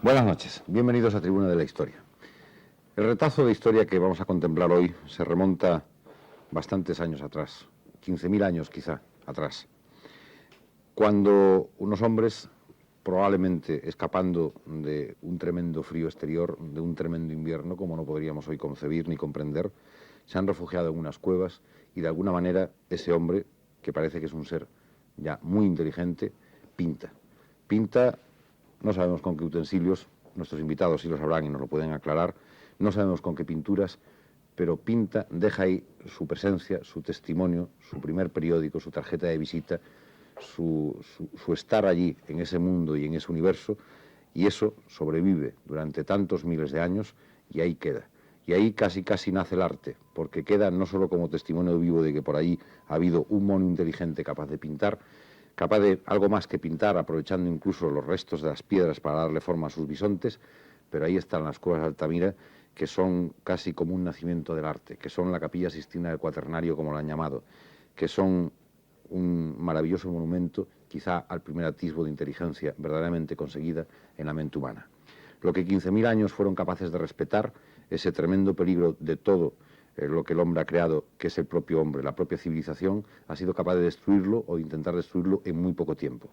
Buenas noches, bienvenidos a Tribuna de la Historia. El retazo de historia que vamos a contemplar hoy se remonta bastantes años atrás, 15.000 años quizá atrás, cuando unos hombres, probablemente escapando de un tremendo frío exterior, de un tremendo invierno, como no podríamos hoy concebir ni comprender, se han refugiado en unas cuevas y de alguna manera ese hombre, que parece que es un ser ya muy inteligente, pinta. No sabemos con qué utensilios, nuestros invitados sí lo sabrán y nos lo pueden aclarar, no sabemos con qué pinturas, pero pinta, deja ahí su presencia, su testimonio, su primer periódico, su tarjeta de visita, su estar allí en ese mundo y en ese universo, y eso sobrevive durante tantos miles de años y ahí queda. Y ahí casi nace el arte, porque queda no solo como testimonio vivo de que por ahí ha habido un mono inteligente capaz de pintar, capaz de algo más que pintar, aprovechando incluso los restos de las piedras para darle forma a sus bisontes, pero ahí están las cuevas de Altamira, que son casi como un nacimiento del arte, que son la Capilla Sixtina del Cuaternario, como lo han llamado, que son un maravilloso monumento, quizá al primer atisbo de inteligencia verdaderamente conseguida en la mente humana. Lo que 15.000 años fueron capaces de respetar, ese tremendo peligro de todo lo que el hombre ha creado, que es el propio hombre, la propia civilización, ha sido capaz de destruirlo o de intentar destruirlo en muy poco tiempo.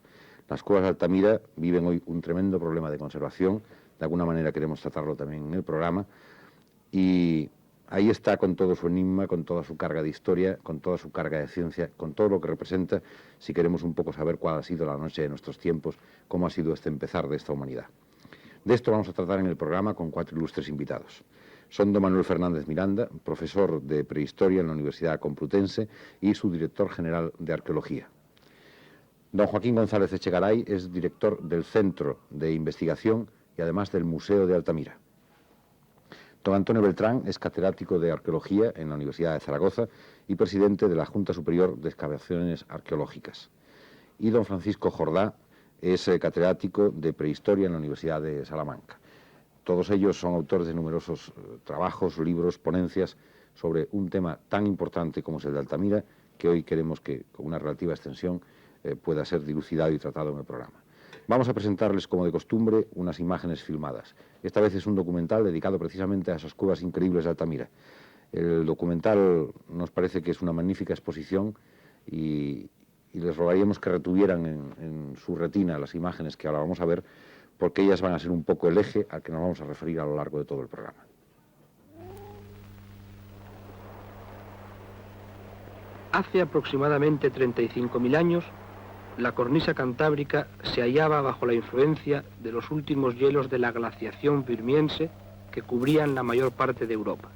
Las cuevas de Altamira viven hoy un tremendo problema de conservación, de alguna manera queremos tratarlo también en el programa, y ahí está con todo su enigma, con toda su carga de historia, con toda su carga de ciencia, con todo lo que representa, si queremos un poco saber cuál ha sido la noche de nuestros tiempos, cómo ha sido este empezar de esta humanidad. De esto vamos a tratar en el programa con 4 ilustres invitados. Son don Manuel Fernández Miranda, profesor de prehistoria en la Universidad Complutense y subdirector general de arqueología. Don Joaquín González Echegaray es director del Centro de Investigación y además del Museo de Altamira. Don Antonio Beltrán es catedrático de arqueología en la Universidad de Zaragoza y presidente de la Junta Superior de Excavaciones Arqueológicas. Y don Francisco Jordá es catedrático de prehistoria en la Universidad de Salamanca. Todos ellos son autores de numerosos trabajos, libros, ponencias sobre un tema tan importante como es el de Altamira, que hoy queremos que, con una relativa extensión, pueda ser dilucidado y tratado en el programa. Vamos a presentarles, como de costumbre, unas imágenes filmadas. Esta vez es un documental dedicado precisamente a esas cuevas increíbles de Altamira. El documental nos parece que es una magnífica exposición y les rogaríamos que retuvieran en su retina las imágenes que ahora vamos a ver, porque ellas van a ser un poco el eje al que nos vamos a referir a lo largo de todo el programa. Hace aproximadamente 35.000 años, la cornisa cantábrica se hallaba bajo la influencia de los últimos hielos de la glaciación virmiense que cubrían la mayor parte de Europa.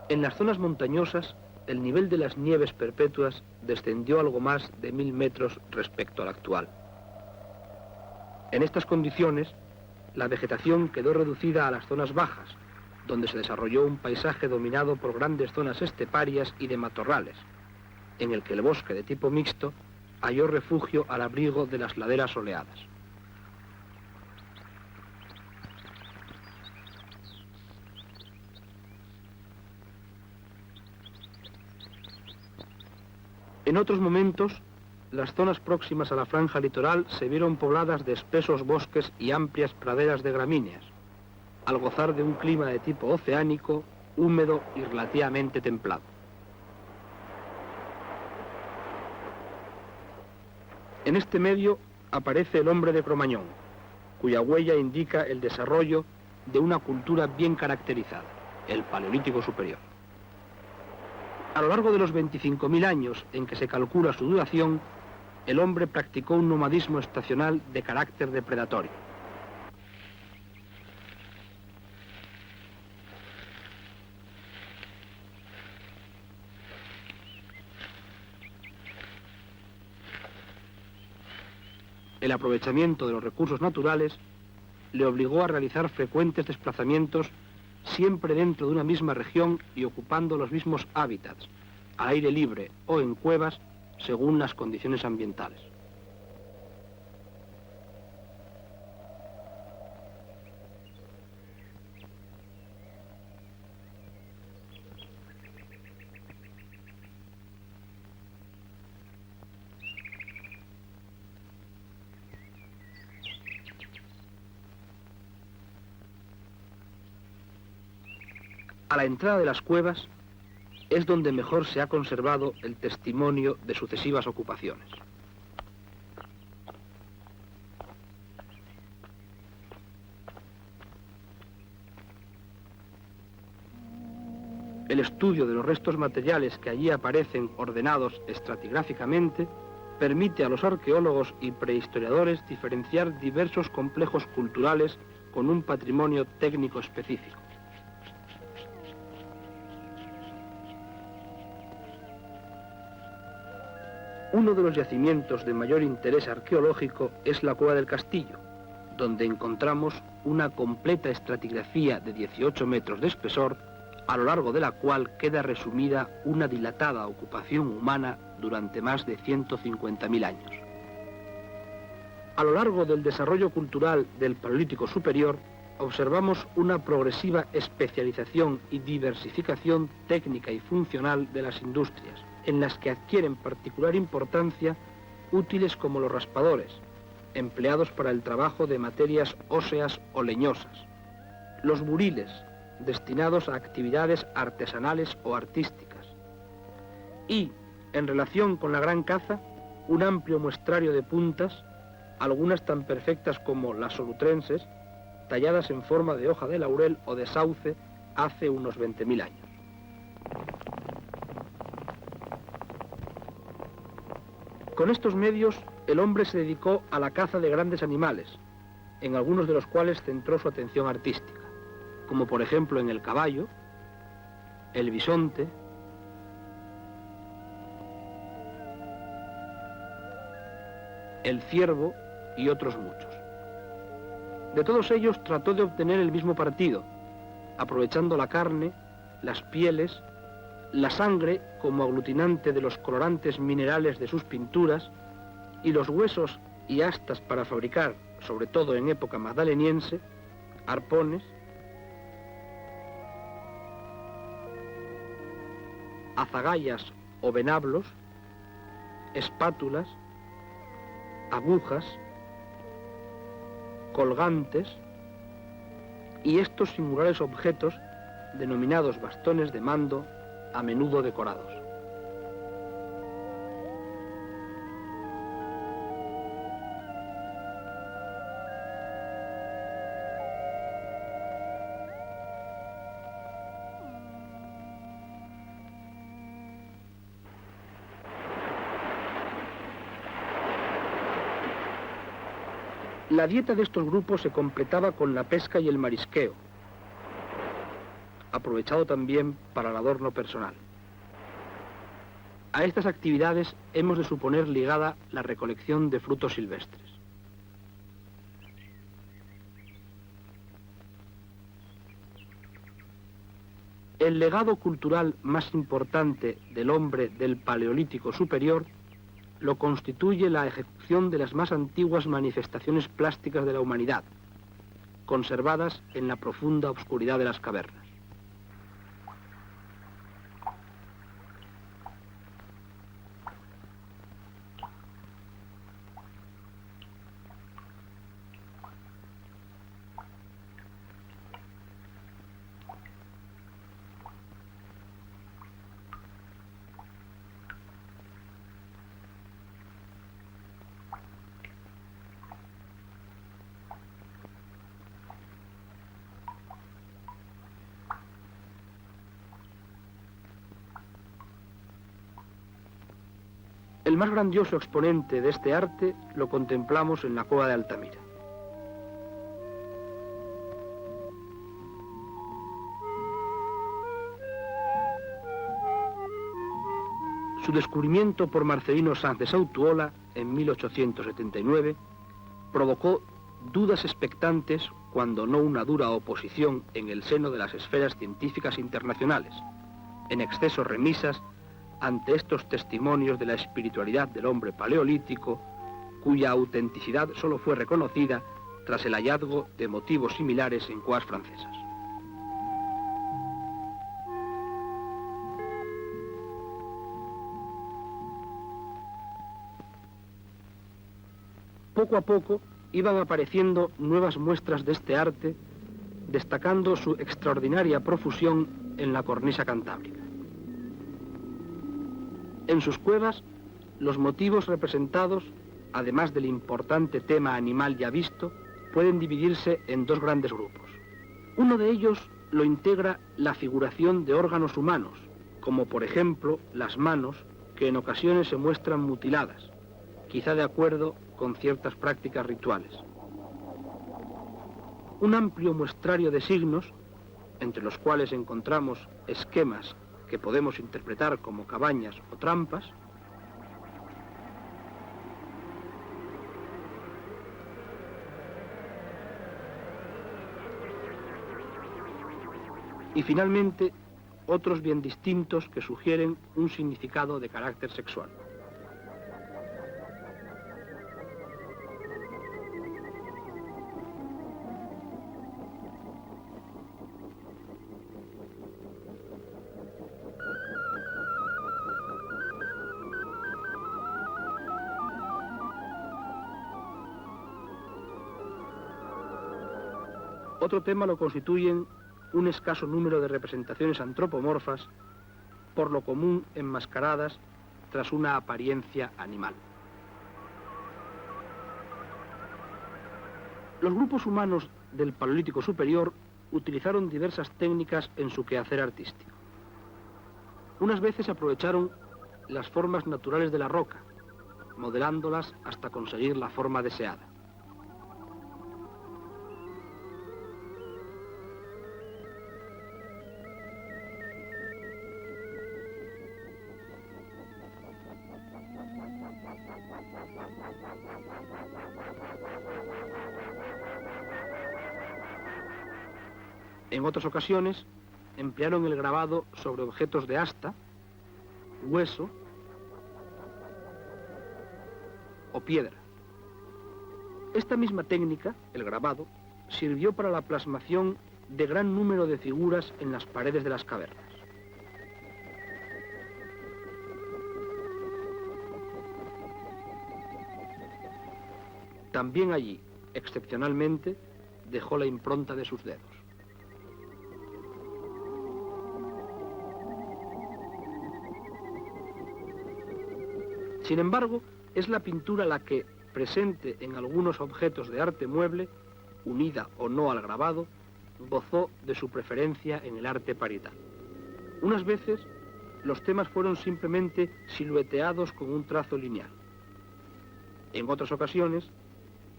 En las zonas montañosas, el nivel de las nieves perpetuas descendió algo más de 1000 metros respecto al actual. En estas condiciones, la vegetación quedó reducida a las zonas bajas, donde se desarrolló un paisaje dominado por grandes zonas esteparias y de matorrales, en el que el bosque de tipo mixto halló refugio al abrigo de las laderas soleadas. En otros momentos, las zonas próximas a la franja litoral se vieron pobladas de espesos bosques y amplias praderas de gramíneas, al gozar de un clima de tipo oceánico, húmedo y relativamente templado. En este medio aparece el hombre de Cromañón, cuya huella indica el desarrollo de una cultura bien caracterizada, el Paleolítico Superior. A lo largo de los 25.000 años en que se calcula su duración, el hombre practicó un nomadismo estacional de carácter depredatorio. El aprovechamiento de los recursos naturales le obligó a realizar frecuentes desplazamientos siempre dentro de una misma región y ocupando los mismos hábitats, al aire libre o en cuevas, según las condiciones ambientales. A la entrada de las cuevas es donde mejor se ha conservado el testimonio de sucesivas ocupaciones. El estudio de los restos materiales que allí aparecen ordenados estratigráficamente permite a los arqueólogos y prehistoriadores diferenciar diversos complejos culturales con un patrimonio técnico específico. Uno de los yacimientos de mayor interés arqueológico es la Cueva del Castillo, donde encontramos una completa estratigrafía de 18 metros de espesor, a lo largo de la cual queda resumida una dilatada ocupación humana durante más de 150.000 años. A lo largo del desarrollo cultural del Paleolítico Superior, observamos una progresiva especialización y diversificación técnica y funcional de las industrias, en las que adquieren particular importancia útiles como los raspadores, empleados para el trabajo de materias óseas o leñosas, los buriles, destinados a actividades artesanales o artísticas, y, en relación con la gran caza, un amplio muestrario de puntas, algunas tan perfectas como las solutrenses, talladas en forma de hoja de laurel o de sauce hace unos 20.000 años. Con estos medios, el hombre se dedicó a la caza de grandes animales, en algunos de los cuales centró su atención artística, como por ejemplo en el caballo, el bisonte, el ciervo y otros muchos. De todos ellos trató de obtener el mismo partido, aprovechando la carne, las pieles, la sangre como aglutinante de los colorantes minerales de sus pinturas y los huesos y astas para fabricar, sobre todo en época magdaleniense, arpones, azagallas o venablos, espátulas, agujas, colgantes y estos singulares objetos denominados bastones de mando, a menudo decorados. La dieta de estos grupos se completaba con la pesca y el marisqueo, aprovechado también para el adorno personal. A estas actividades hemos de suponer ligada la recolección de frutos silvestres. El legado cultural más importante del hombre del Paleolítico Superior lo constituye la ejecución de las más antiguas manifestaciones plásticas de la humanidad, conservadas en la profunda oscuridad de las cavernas. El más grandioso exponente de este arte lo contemplamos en la cueva de Altamira. Su descubrimiento por Marcelino Sanz de Sautuola en 1879 provocó dudas expectantes, cuando no una dura oposición en el seno de las esferas científicas internacionales, en exceso remisas ante estos testimonios de la espiritualidad del hombre paleolítico, cuya autenticidad solo fue reconocida tras el hallazgo de motivos similares en cuevas francesas. Poco a poco iban apareciendo nuevas muestras de este arte, destacando su extraordinaria profusión en la cornisa cantábrica. En sus cuevas, los motivos representados, además del importante tema animal ya visto, pueden dividirse en dos grandes grupos. Uno de ellos lo integra la figuración de órganos humanos, como por ejemplo las manos, que en ocasiones se muestran mutiladas, quizá de acuerdo con ciertas prácticas rituales. Un amplio muestrario de signos, entre los cuales encontramos esquemas que podemos interpretar como cabañas o trampas, y finalmente otros bien distintos que sugieren un significado de carácter sexual. Otro tema lo constituyen un escaso número de representaciones antropomorfas, por lo común enmascaradas tras una apariencia animal. Los grupos humanos del Paleolítico Superior utilizaron diversas técnicas en su quehacer artístico. Unas veces aprovecharon las formas naturales de la roca, modelándolas hasta conseguir la forma deseada. En otras ocasiones, emplearon el grabado sobre objetos de asta, hueso o piedra. Esta misma técnica, el grabado, sirvió para la plasmación de gran número de figuras en las paredes de las cavernas. También allí, excepcionalmente, dejó la impronta de sus dedos. Sin embargo, es la pintura la que, presente en algunos objetos de arte mueble, unida o no al grabado, gozó de su preferencia en el arte parietal. Unas veces, los temas fueron simplemente silueteados con un trazo lineal. En otras ocasiones,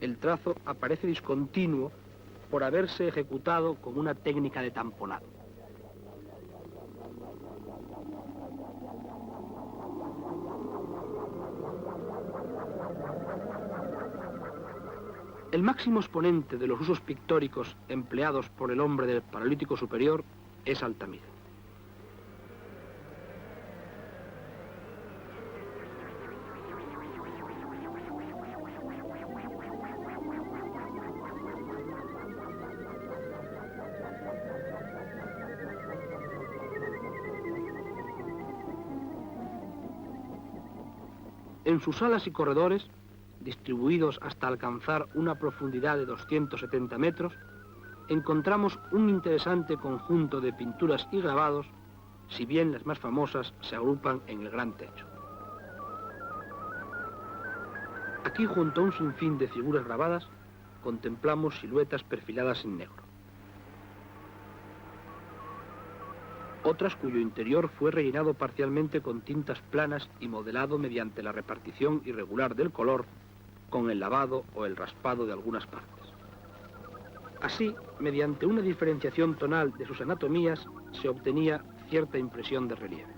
el trazo aparece discontinuo por haberse ejecutado con una técnica de tamponado. El máximo exponente de los usos pictóricos empleados por el hombre del Paleolítico Superior es Altamira. En sus salas y corredores, distribuidos hasta alcanzar una profundidad de 270 metros, encontramos un interesante conjunto de pinturas y grabados, si bien las más famosas se agrupan en el gran techo. Aquí, junto a un sinfín de figuras grabadas, contemplamos siluetas perfiladas en negro. Otras cuyo interior fue rellenado parcialmente con tintas planas y modelado mediante la repartición irregular del color, con el lavado o el raspado de algunas partes. Así, mediante una diferenciación tonal de sus anatomías, se obtenía cierta impresión de relieve.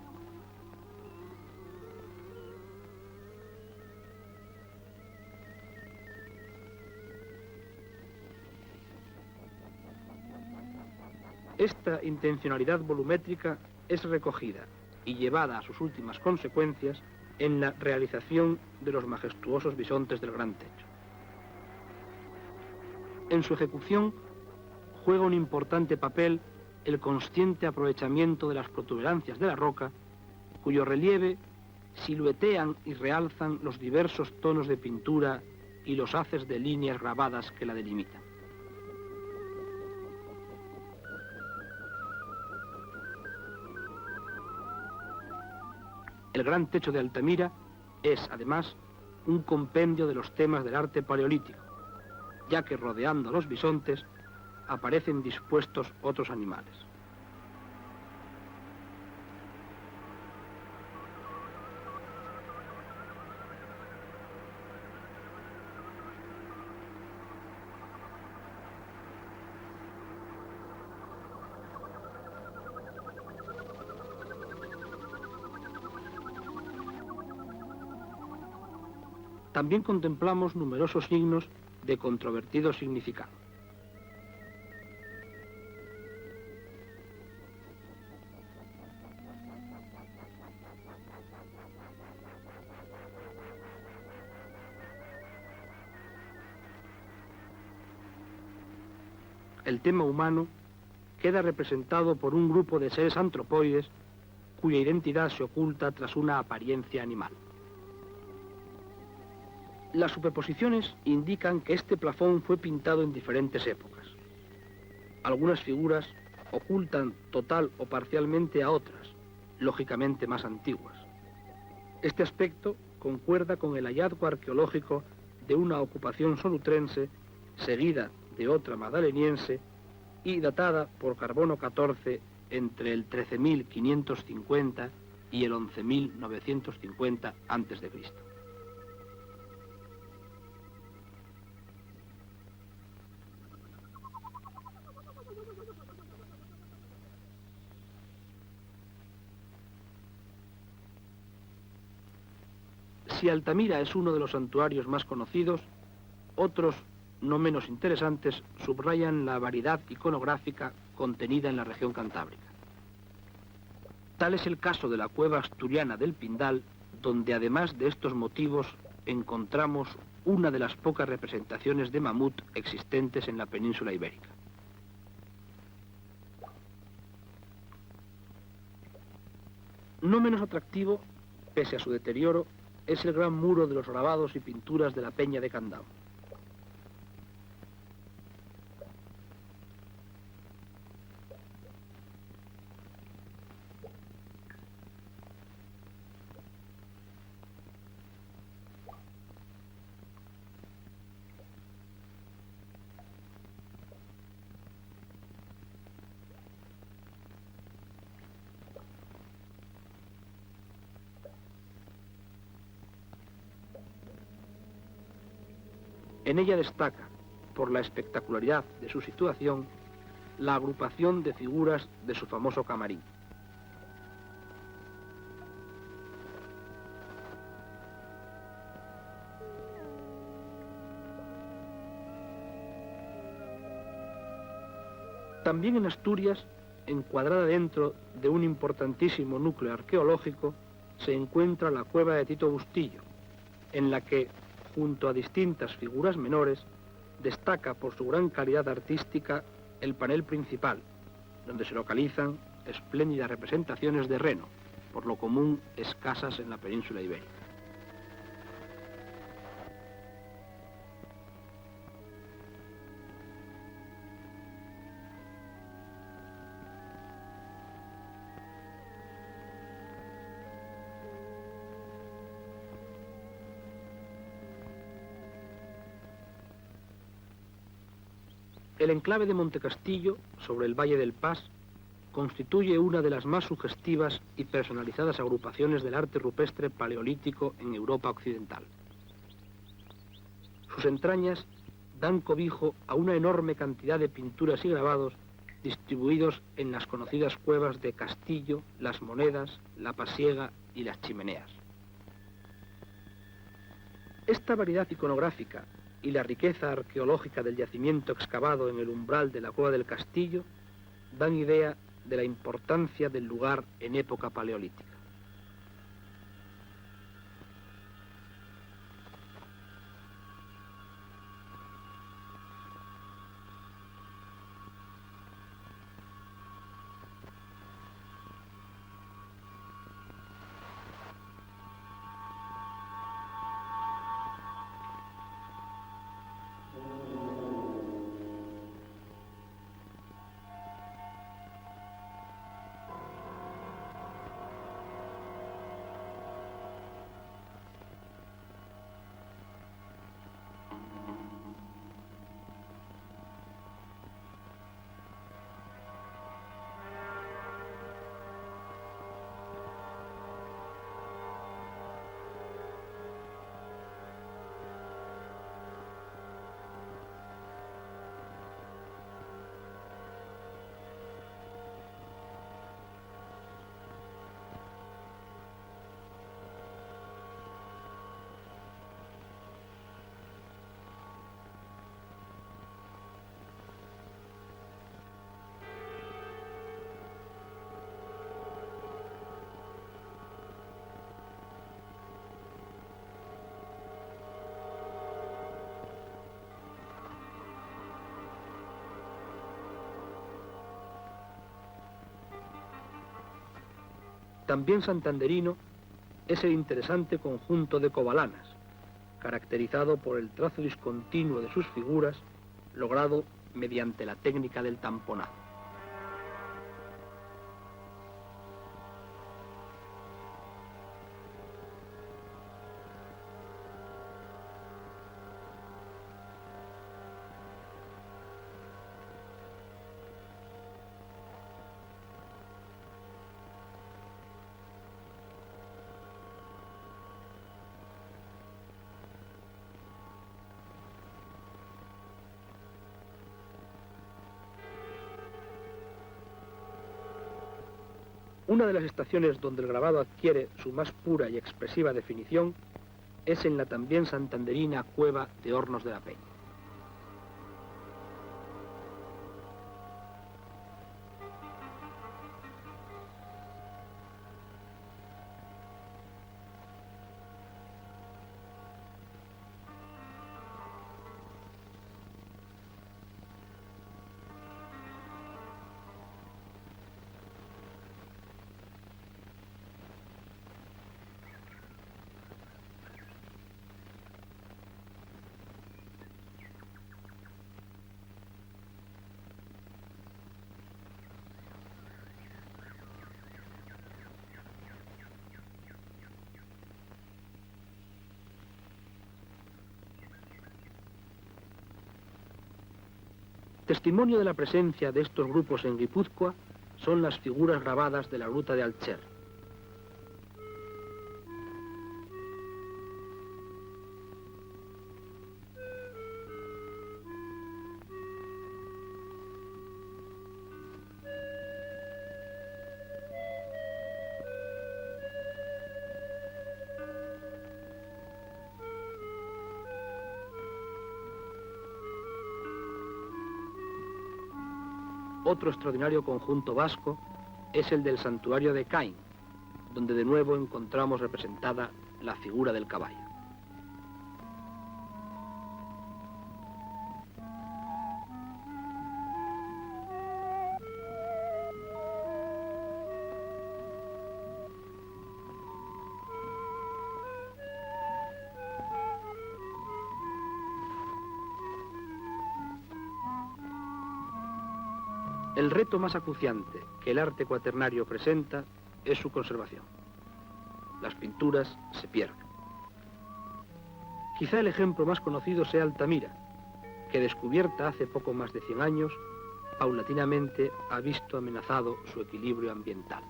Esta intencionalidad volumétrica es recogida y llevada a sus últimas consecuencias en la realización de los majestuosos bisontes del gran techo. En su ejecución juega un importante papel el consciente aprovechamiento de las protuberancias de la roca, cuyo relieve siluetean y realzan los diversos tonos de pintura y los haces de líneas grabadas que la delimitan. El gran techo de Altamira es, además, un compendio de los temas del arte paleolítico, ya que rodeando a los bisontes aparecen dispuestos otros animales. También contemplamos numerosos signos de controvertido significado. El tema humano queda representado por un grupo de seres antropoides cuya identidad se oculta tras una apariencia animal. Las superposiciones indican que este plafón fue pintado en diferentes épocas. Algunas figuras ocultan total o parcialmente a otras, lógicamente más antiguas. Este aspecto concuerda con el hallazgo arqueológico de una ocupación solutrense seguida de otra magdaleniense y datada por carbono 14 entre el 13.550 y el 11.950 a.C. Si Altamira es uno de los santuarios más conocidos, otros no menos interesantes subrayan la variedad iconográfica contenida en la región cantábrica. Tal es el caso de la cueva asturiana del Pindal, donde además de estos motivos encontramos una de las pocas representaciones de mamut existentes en la península ibérica. No menos atractivo, pese a su deterioro, es el gran muro de los grabados y pinturas de la Peña de Candao. En ella destaca, por la espectacularidad de su situación, la agrupación de figuras de su famoso camarín. También en Asturias, encuadrada dentro de un importantísimo núcleo arqueológico, se encuentra la cueva de Tito Bustillo, en la que, junto a distintas figuras menores, destaca por su gran calidad artística el panel principal, donde se localizan espléndidas representaciones de reno, por lo común escasas en la península ibérica. El enclave de Montecastillo, sobre el Valle del Pas, constituye una de las más sugestivas y personalizadas agrupaciones del arte rupestre paleolítico en Europa occidental. Sus entrañas dan cobijo a una enorme cantidad de pinturas y grabados distribuidos en las conocidas cuevas de Castillo, Las Monedas, La Pasiega y Las Chimeneas. Esta variedad iconográfica y la riqueza arqueológica del yacimiento excavado en el umbral de la cueva del Castillo dan idea de la importancia del lugar en época paleolítica. También santanderino es el interesante conjunto de cobalanas, caracterizado por el trazo discontinuo de sus figuras, logrado mediante la técnica del tamponado. Una de las estaciones donde el grabado adquiere su más pura y expresiva definición es en la también santanderina cueva de Hornos de la Peña. Testimonio de la presencia de estos grupos en Guipúzcoa son las figuras grabadas de la Gruta de Alcher. Otro extraordinario conjunto vasco es el del santuario de Caín, donde de nuevo encontramos representada la figura del caballo. El reto más acuciante que el arte cuaternario presenta es su conservación. Las pinturas se pierden. Quizá el ejemplo más conocido sea Altamira, que descubierta hace poco más de 100 años, paulatinamente ha visto amenazado su equilibrio ambiental.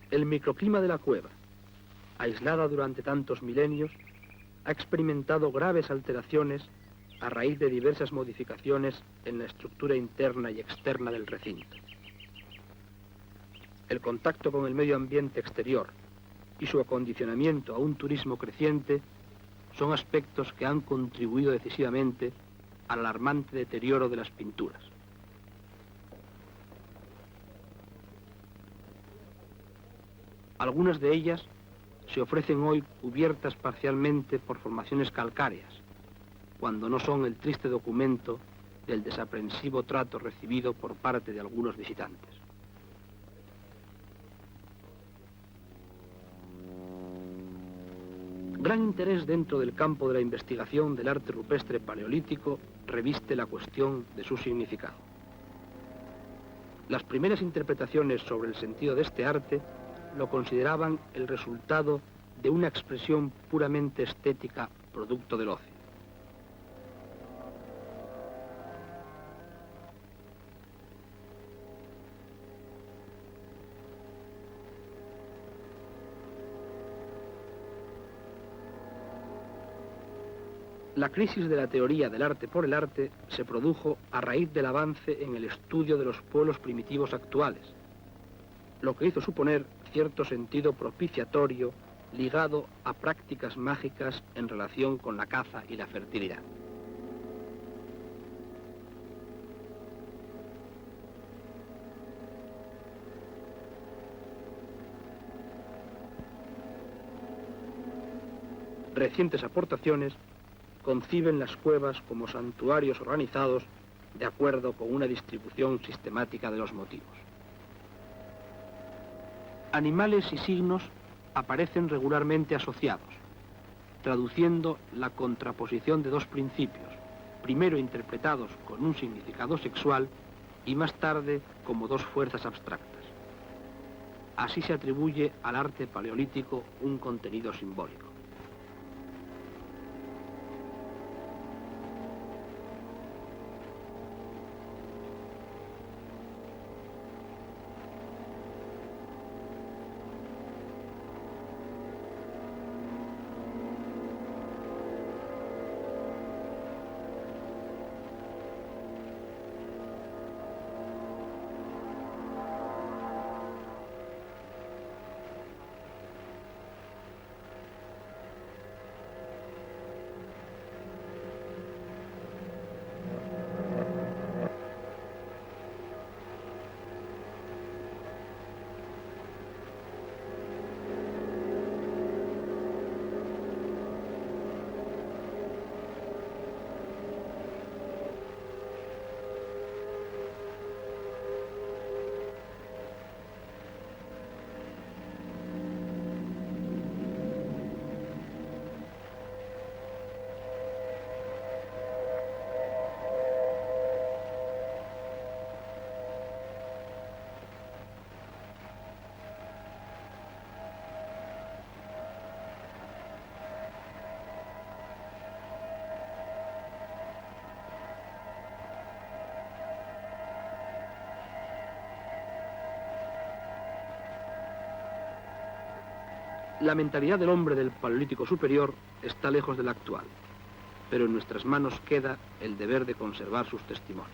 El microclima de la cueva, aislada durante tantos milenios, ha experimentado graves alteraciones a raíz de diversas modificaciones en la estructura interna y externa del recinto. El contacto con el medio ambiente exterior y su acondicionamiento a un turismo creciente son aspectos que han contribuido decisivamente al alarmante deterioro de las pinturas. Algunas de ellas se ofrecen hoy cubiertas parcialmente por formaciones calcáreas, cuando no son el triste documento del desaprensivo trato recibido por parte de algunos visitantes. Gran interés dentro del campo de la investigación del arte rupestre paleolítico reviste la cuestión de su significado. Las primeras interpretaciones sobre el sentido de este arte lo consideraban el resultado de una expresión puramente estética, producto del ocio. La crisis de la teoría del arte por el arte se produjo a raíz del avance en el estudio de los pueblos primitivos actuales, lo que hizo suponer cierto sentido propiciatorio ligado a prácticas mágicas en relación con la caza y la fertilidad. Recientes aportaciones conciben las cuevas como santuarios organizados de acuerdo con una distribución sistemática de los motivos. Animales y signos aparecen regularmente asociados, traduciendo la contraposición de dos principios, primero interpretados con un significado sexual y más tarde como dos fuerzas abstractas. Así se atribuye al arte paleolítico un contenido simbólico. La mentalidad del hombre del Paleolítico superior está lejos de la actual, pero en nuestras manos queda el deber de conservar sus testimonios.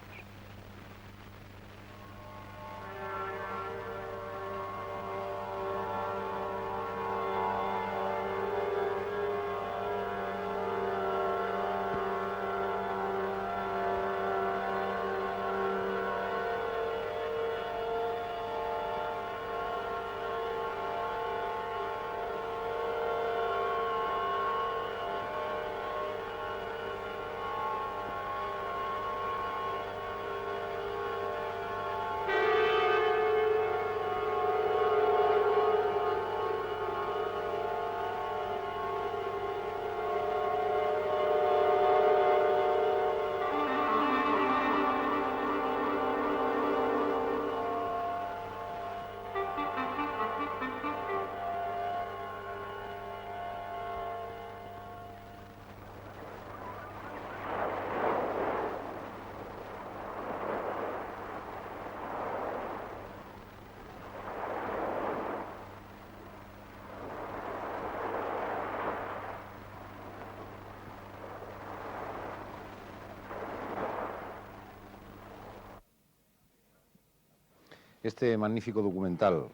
Este magnífico documental,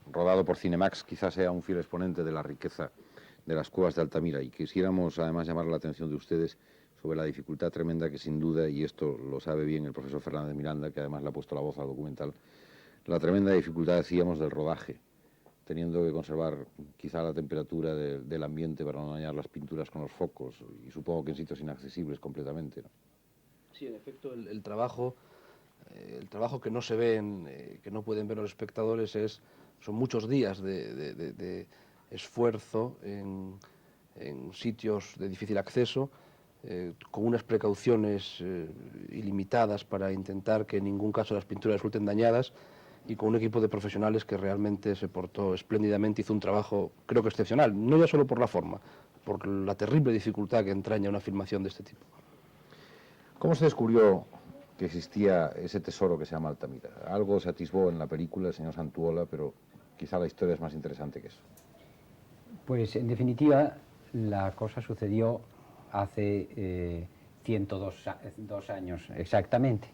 rodado por Cinemax, quizás sea un fiel exponente de la riqueza de las cuevas de Altamira, y quisiéramos además llamar la atención de ustedes sobre la dificultad tremenda que sin duda, y esto lo sabe bien el profesor Fernández Miranda, que además le ha puesto la voz al documental, la tremenda dificultad, decíamos, del rodaje, teniendo que conservar quizá la temperatura del ambiente para no dañar las pinturas con los focos, y supongo que en sitios inaccesibles completamente, ¿no? Sí, en efecto, el trabajo que no se ve, que no pueden ver los espectadores, son muchos días de esfuerzo en sitios de difícil acceso, con unas precauciones ilimitadas para intentar que en ningún caso las pinturas resulten dañadas, y con un equipo de profesionales que realmente se portó espléndidamente, hizo un trabajo creo que excepcional, no ya solo por la forma, por la terrible dificultad que entraña una filmación de este tipo. ¿Cómo se descubrió que existía ese tesoro que se llama Altamira? Algo se atisbó en la película, el señor Santuola, pero quizá la historia es más interesante que eso. Pues en definitiva la cosa sucedió hace 102 años exactamente,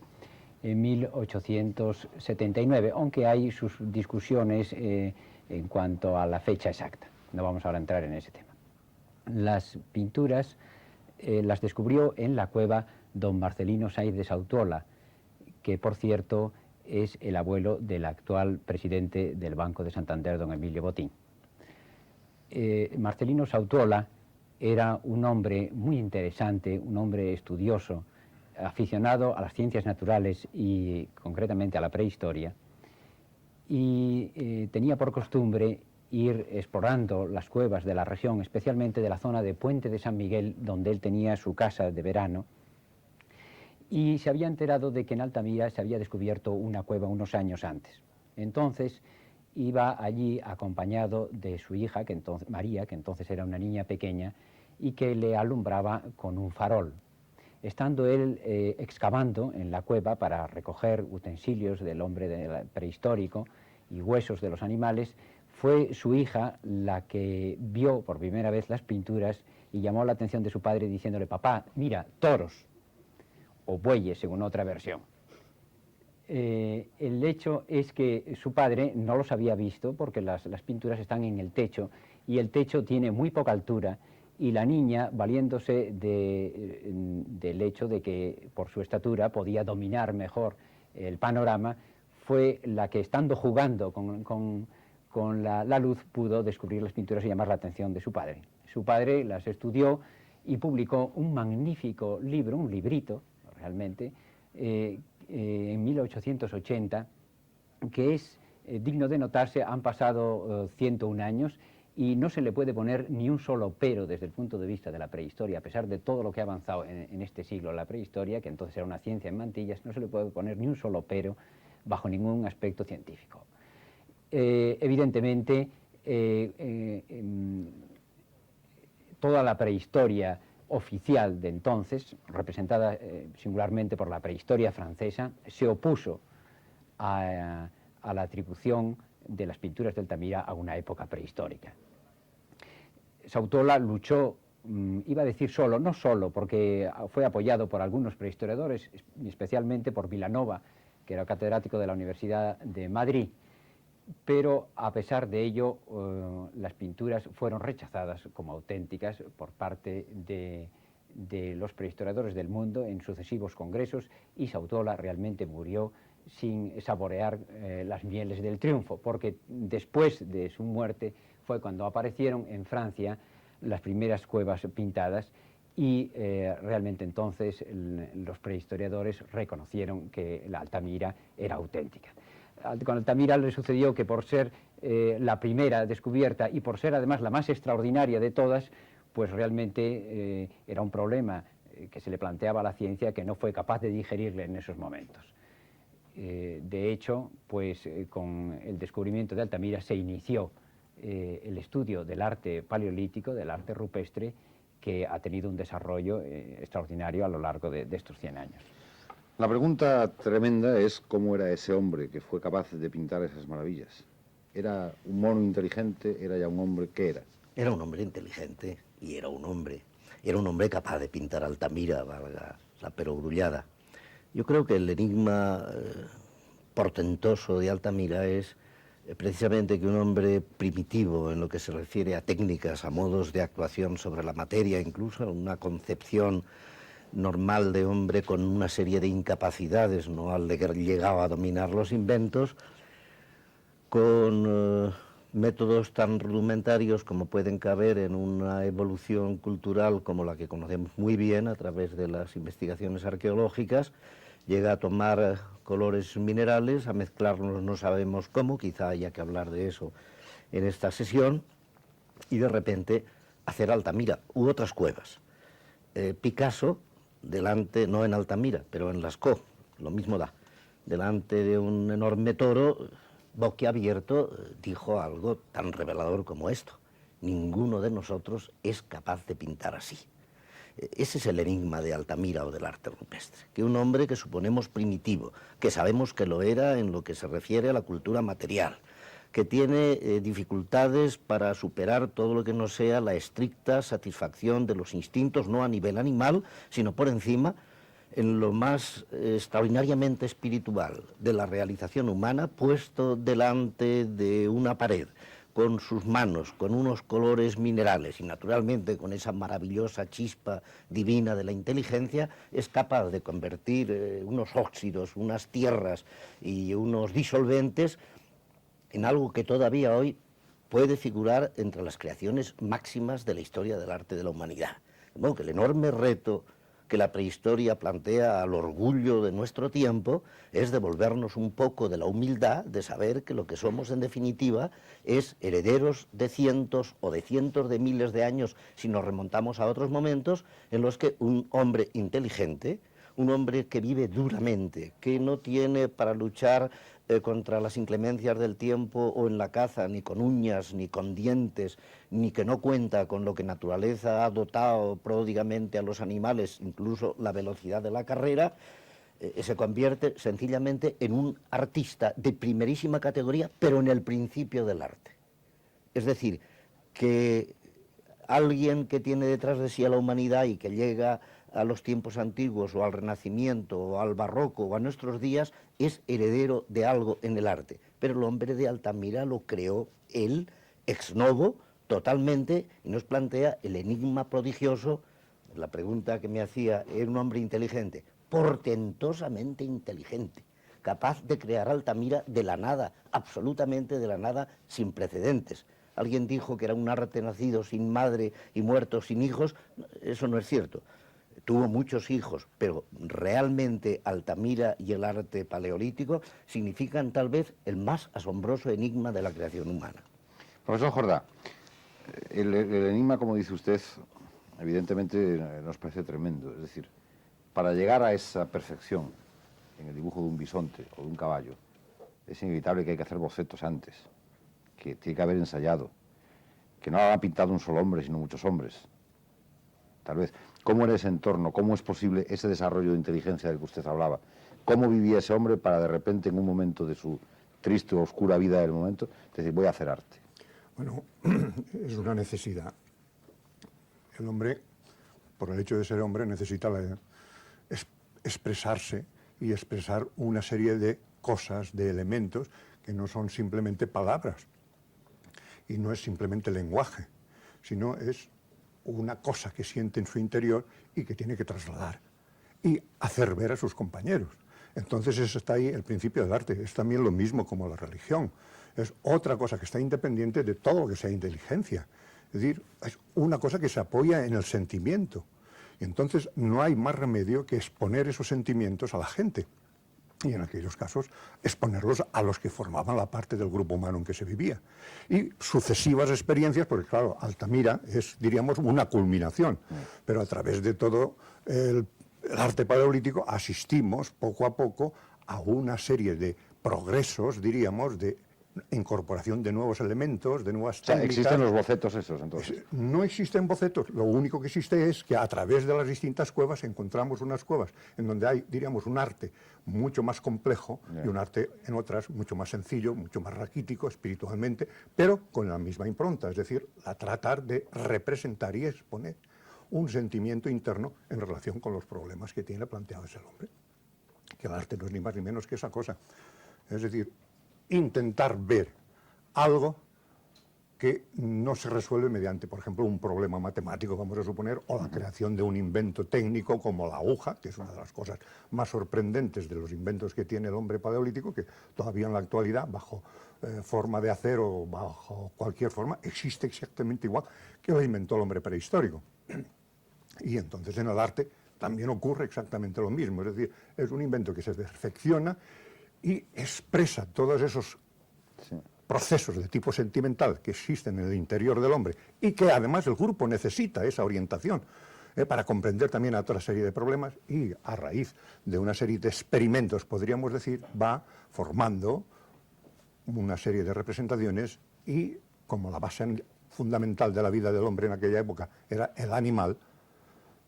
en 1879, aunque hay sus discusiones en cuanto a la fecha exacta. No vamos ahora a entrar en ese tema. Las pinturas las descubrió en la cueva don Marcelino Sáiz de Sautuola, que por cierto es el abuelo del actual presidente del Banco de Santander, don Emilio Botín. Marcelino Sautuola era un hombre muy interesante, un hombre estudioso, aficionado a las ciencias naturales y concretamente a la prehistoria, y tenía por costumbre ir explorando las cuevas de la región, especialmente de la zona de Puente de San Miguel, donde él tenía su casa de verano, y se había enterado de que en Altamira se había descubierto una cueva unos años antes. Entonces iba allí acompañado de su hija, María, que entonces era una niña pequeña, y que le alumbraba con un farol. Estando él excavando en la cueva para recoger utensilios del hombre prehistórico y huesos de los animales, fue su hija la que vio por primera vez las pinturas y llamó la atención de su padre diciéndole: papá, mira, toros, o bueyes, según otra versión. El hecho es que su padre no los había visto porque las pinturas están en el techo y el techo tiene muy poca altura, y la niña, valiéndose del hecho de que por su estatura podía dominar mejor el panorama, fue la que, estando jugando con la luz, pudo descubrir las pinturas y llamar la atención de su padre. Su padre las estudió y publicó un magnífico libro, un librito realmente, en 1880, que es digno de notarse. Han pasado 101 años y no se le puede poner ni un solo pero desde el punto de vista de la prehistoria, a pesar de todo lo que ha avanzado en este siglo la prehistoria, que entonces era una ciencia en mantillas. No se le puede poner ni un solo pero bajo ningún aspecto científico. Evidentemente, toda la prehistoria oficial de entonces, representada singularmente por la prehistoria francesa, se opuso a la atribución de las pinturas de Altamira a una época prehistórica. Sautolá luchó, iba a decir solo, no solo, porque fue apoyado por algunos prehistoriadores, especialmente por Vilanova, que era catedrático de la Universidad de Madrid, pero a pesar de ello las pinturas fueron rechazadas como auténticas por parte de los prehistoriadores del mundo en sucesivos congresos, y Sautolá realmente murió sin saborear las mieles del triunfo, porque después de su muerte fue cuando aparecieron en Francia las primeras cuevas pintadas, y realmente entonces los prehistoriadores reconocieron que la Altamira era auténtica. Con Altamira le sucedió que, por ser la primera descubierta y por ser además la más extraordinaria de todas, pues realmente era un problema que se le planteaba a la ciencia, que no fue capaz de digerirle en esos momentos. De hecho, pues con el descubrimiento de Altamira se inició el estudio del arte paleolítico, del arte rupestre, que ha tenido un desarrollo extraordinario a lo largo de estos 100 años. La pregunta tremenda es cómo era ese hombre que fue capaz de pintar esas maravillas. ¿Era un mono inteligente? ¿Era ya un hombre? ¿Qué era? Era un hombre inteligente y era un hombre capaz de pintar Altamira, valga la perogrullada. Yo creo que el enigma portentoso de Altamira es precisamente que un hombre primitivo en lo que se refiere a técnicas, a modos de actuación sobre la materia, incluso una concepción normal de hombre con una serie de incapacidades, no al de que llegaba a dominar los inventos, con métodos tan rudimentarios como pueden caber en una evolución cultural como la que conocemos muy bien a través de las investigaciones arqueológicas. Llega a tomar colores minerales, a mezclarlos no sabemos cómo, quizá haya que hablar de eso en esta sesión, y de repente hacer Altamira u otras cuevas. Picasso, delante, no en Altamira, pero en Lascaux, lo mismo da, delante de un enorme toro, boquiabierto, dijo algo tan revelador como esto: ninguno de nosotros es capaz de pintar así. Ese es el enigma de Altamira o del arte rupestre, que un hombre que suponemos primitivo, que sabemos que lo era en lo que se refiere a la cultura material, que tiene dificultades para superar todo lo que no sea la estricta satisfacción de los instintos, no a nivel animal, sino por encima, en lo más extraordinariamente espiritual de la realización humana, puesto delante de una pared, con sus manos, con unos colores minerales y naturalmente con esa maravillosa chispa divina de la inteligencia, es capaz de convertir unos óxidos, unas tierras y unos disolventes en algo que todavía hoy puede figurar entre las creaciones máximas de la historia del arte de la humanidad. De modo que el enorme reto que la prehistoria plantea al orgullo de nuestro tiempo es devolvernos un poco de la humildad de saber que lo que somos en definitiva es herederos de cientos o de cientos de miles de años, si nos remontamos a otros momentos, en los que un hombre inteligente, un hombre que vive duramente, que no tiene para luchar contra las inclemencias del tiempo o en la caza, ni con uñas, ni con dientes, ni que no cuenta con lo que naturaleza ha dotado pródigamente a los animales, incluso la velocidad de la carrera, se convierte sencillamente en un artista de primerísima categoría, pero en el principio del arte. Es decir, que alguien que tiene detrás de sí a la humanidad y que llega a los tiempos antiguos o al Renacimiento o al Barroco o a nuestros días es heredero de algo en el arte. Pero el hombre de Altamira lo creó él, ex novo, totalmente, y nos plantea el enigma prodigioso. La pregunta que me hacía, ¿era un hombre inteligente? Portentosamente inteligente, capaz de crear Altamira de la nada, absolutamente de la nada, sin precedentes. Alguien dijo que era un arte nacido sin madre y muerto sin hijos. Eso no es cierto. Tuvo muchos hijos, pero realmente Altamira y el arte paleolítico significan tal vez el más asombroso enigma de la creación humana. Profesor Jordá, el enigma, como dice usted, evidentemente nos parece tremendo. Es decir, para llegar a esa perfección en el dibujo de un bisonte o de un caballo, es inevitable que hay que hacer bocetos antes, que tiene que haber ensayado, que no lo ha pintado un solo hombre, sino muchos hombres. Tal vez, ¿cómo era ese entorno? ¿Cómo es posible ese desarrollo de inteligencia del que usted hablaba? ¿Cómo vivía ese hombre para de repente, en un momento de su triste o oscura vida del momento, decir, voy a hacer arte? Bueno, es una necesidad. El hombre, por el hecho de ser hombre, necesita expresarse y expresar una serie de cosas, de elementos, que no son simplemente palabras. Y no es simplemente lenguaje, sino es una cosa que siente en su interior y que tiene que trasladar y hacer ver a sus compañeros. Entonces está ahí el principio del arte. Es también lo mismo como la religión. Es otra cosa que está independiente de todo lo que sea inteligencia. Es decir, es una cosa que se apoya en el sentimiento. Y entonces no hay más remedio que exponer esos sentimientos a la gente. Y en aquellos casos exponerlos a los que formaban la parte del grupo humano en que se vivía. Y sucesivas experiencias, porque claro, Altamira es, diríamos, una culminación, pero a través de todo el arte paleolítico asistimos poco a poco a una serie de progresos, diríamos, de incorporación de nuevos elementos, de nuevas técnicas. ¿Existen los bocetos esos, entonces? No existen bocetos, lo único que existe es que a través de las distintas cuevas encontramos unas cuevas en donde hay, diríamos, un arte mucho más complejo y un arte en otras mucho más sencillo, mucho más raquítico espiritualmente, pero con la misma impronta, es decir, a tratar de representar y exponer un sentimiento interno en relación con los problemas que tiene planteados el hombre. Que el arte no es ni más ni menos que esa cosa. Es decir, intentar ver algo que no se resuelve mediante, por ejemplo, un problema matemático, vamos a suponer, o la creación de un invento técnico como la aguja, que es una de las cosas más sorprendentes de los inventos que tiene el hombre paleolítico, que todavía en la actualidad, bajo forma de acero o bajo cualquier forma, existe exactamente igual que lo inventó el hombre prehistórico. Y entonces en el arte también ocurre exactamente lo mismo, es decir, es un invento que se perfecciona y expresa todos esos procesos de tipo sentimental que existen en el interior del hombre y que además el grupo necesita esa orientación para comprender también a otra serie de problemas y a raíz de una serie de experimentos, podríamos decir, va formando una serie de representaciones y como la base fundamental de la vida del hombre en aquella época era el animal,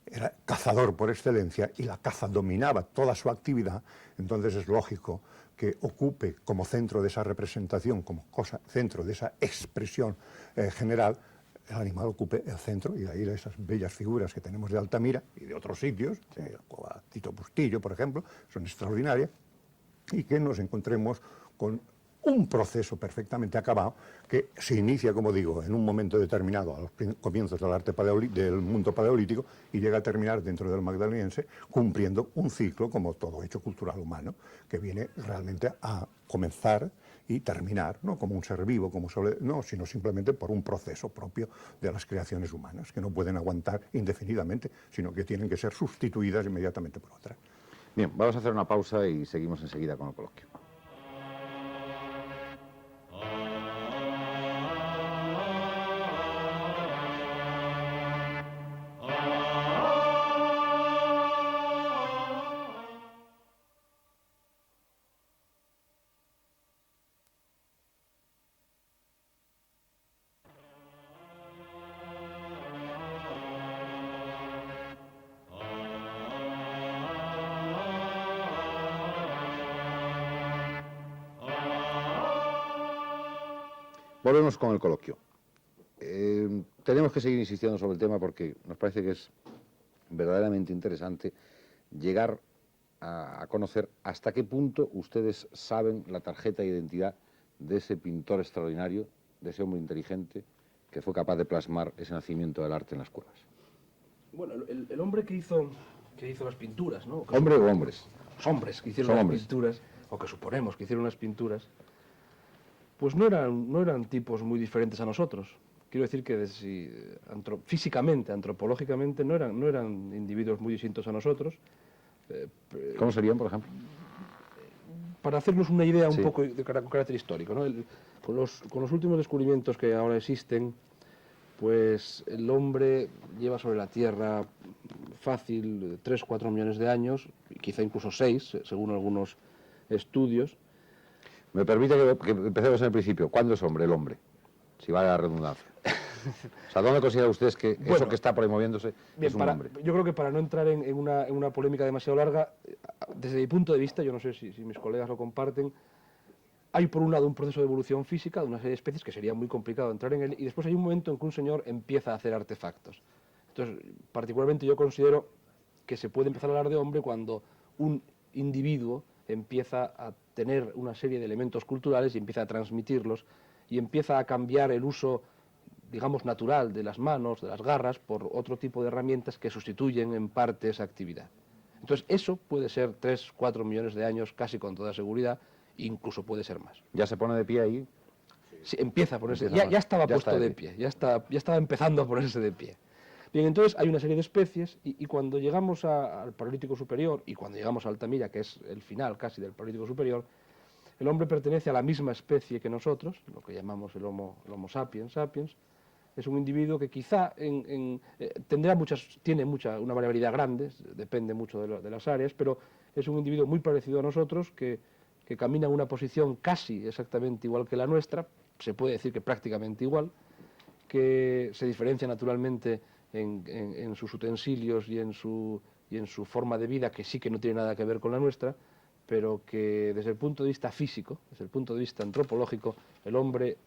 era cazador por excelencia y la caza dominaba toda su actividad, entonces es lógico que ocupe como centro de esa representación, como centro de esa expresión general, el animal ocupe el centro, y de ahí esas bellas figuras que tenemos de Altamira y de otros sitios, la cueva Tito Bustillo, por ejemplo, son extraordinarias, y que nos encontremos con un proceso perfectamente acabado que se inicia, como digo, en un momento determinado, a los comienzos del arte del mundo paleolítico, y llega a terminar dentro del magdaleniense, cumpliendo un ciclo, como todo hecho cultural humano, que viene realmente a comenzar y terminar, no como un ser vivo, no, sino simplemente por un proceso propio de las creaciones humanas, que no pueden aguantar indefinidamente, sino que tienen que ser sustituidas inmediatamente por otras. Bien, vamos a hacer una pausa y seguimos enseguida con el coloquio. Volvemos con el coloquio. Tenemos que seguir insistiendo sobre el tema porque nos parece que es verdaderamente interesante llegar a conocer hasta qué punto ustedes saben la tarjeta de identidad de ese pintor extraordinario, de ese hombre inteligente que fue capaz de plasmar ese nacimiento del arte en las cuevas. Bueno, el hombre que hizo las pinturas, ¿no? ¿Hombre o hombres? Los hombres que hicieron Son las hombres. pinturas, o que suponemos que hicieron las pinturas, pues no eran tipos muy diferentes a nosotros. Quiero decir que físicamente, antropológicamente, no eran individuos muy distintos a nosotros. ¿Cómo serían, por ejemplo? Para hacernos una idea un Sí. poco de carácter histórico, ¿no? Con los últimos descubrimientos que ahora existen, pues el hombre lleva sobre la Tierra fácil 3-4 millones de años, quizá incluso 6, según algunos estudios. Me permite que empecemos en el principio. ¿Cuándo es hombre el hombre? Si vale la redundancia. O sea, ¿dónde considera usted que eso Bueno, que está por ahí moviéndose Bien, es un hombre? yo creo que para no entrar en una polémica demasiado larga, desde mi punto de vista, yo no sé si mis colegas lo comparten, hay por un lado un proceso de evolución física de una serie de especies que sería muy complicado entrar en él, y después hay un momento en que un señor empieza a hacer artefactos. Entonces, particularmente yo considero que se puede empezar a hablar de hombre cuando un individuo empieza a tener una serie de elementos culturales y empieza a transmitirlos y empieza a cambiar el uso, digamos, natural de las manos, de las garras, por otro tipo de herramientas que sustituyen en parte esa actividad. Entonces, eso puede ser 3-4 millones de años casi con toda seguridad, incluso puede ser más. ¿Ya se pone de pie ahí? Sí, empieza a ponerse, Empieza a ya estaba ya puesto está de pie, ya estaba empezando a ponerse de pie. Bien, entonces hay una serie de especies y cuando llegamos al Paleolítico Superior y cuando llegamos a Altamira, que es el final casi del Paleolítico Superior, el hombre pertenece a la misma especie que nosotros, lo que llamamos el Homo sapiens sapiens. Es un individuo que quizá tiene una variabilidad grande, depende mucho de las áreas, pero es un individuo muy parecido a nosotros que camina en una posición casi exactamente igual que la nuestra, se puede decir que prácticamente igual, que se diferencia naturalmente en sus utensilios y en su forma de vida, que sí que no tiene nada que ver con la nuestra, pero que desde el punto de vista físico, desde el punto de vista antropológico, el hombre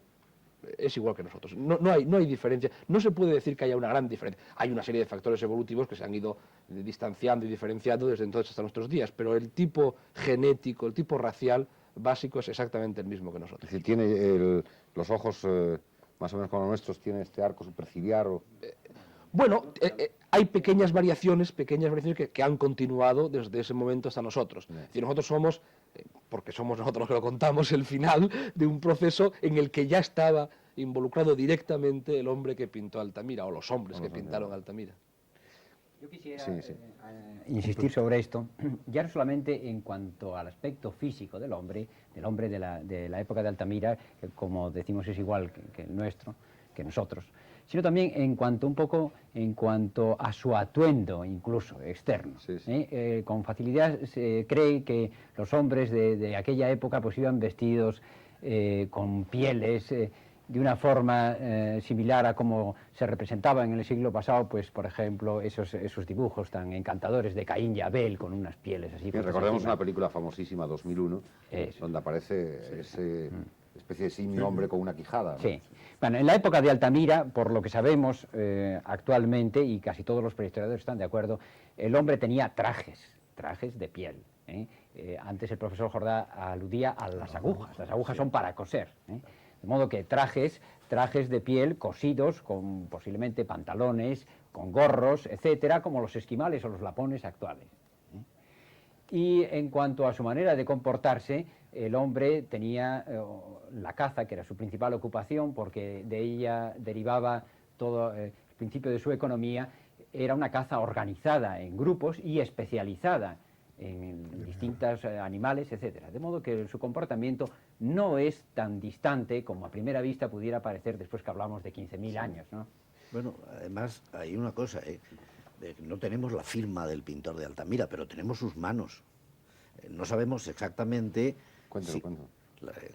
es igual que nosotros. No hay diferencia. No se puede decir que haya una gran diferencia. Hay una serie de factores evolutivos que se han ido distanciando y diferenciando desde entonces hasta nuestros días, pero el tipo genético, el tipo racial básico es exactamente el mismo que nosotros. Es decir, tiene los ojos más o menos como los nuestros, tiene este arco superciliar o... Bueno, hay pequeñas variaciones que han continuado desde ese momento hasta nosotros. Es decir, nosotros somos, porque somos nosotros los que lo contamos, el final de un proceso en el que ya estaba involucrado directamente el hombre que pintó Altamira, o los hombres que pintaron Altamira. Yo quisiera Sí. insistir sobre esto, ya no solamente en cuanto al aspecto físico del hombre de la época de Altamira, que como decimos es igual que el nuestro, que nosotros, sino también en cuanto a su atuendo, incluso externo. Sí. Con facilidad se cree que los hombres de aquella época pues iban vestidos con pieles de una forma similar a como se representaba en el siglo pasado, pues por ejemplo esos dibujos tan encantadores de Caín y Abel con unas pieles así. Bien, recordemos una película famosísima, 2001, Eso. donde aparece ese especie de simio hombre con una quijada, ¿no? Sí. Bueno, en la época de Altamira, por lo que sabemos actualmente, y casi todos los prehistoriadores están de acuerdo, el hombre tenía trajes de piel. Antes el profesor Jordá aludía a las agujas son para coser. De modo que trajes de piel cosidos con posiblemente pantalones, con gorros, etcétera, como los esquimales o los lapones actuales. Y en cuanto a su manera de comportarse, el hombre tenía la caza, que era su principal ocupación, porque de ella derivaba todo el principio de su economía. Era una caza organizada en grupos y especializada en distintos animales, etc. De modo que su comportamiento no es tan distante como a primera vista pudiera parecer después que hablamos de 15.000 años, ¿no? Bueno, además hay una cosa, no tenemos la firma del pintor de Altamira, pero tenemos sus manos. No sabemos exactamente... Cuéntalo, cuéntalo.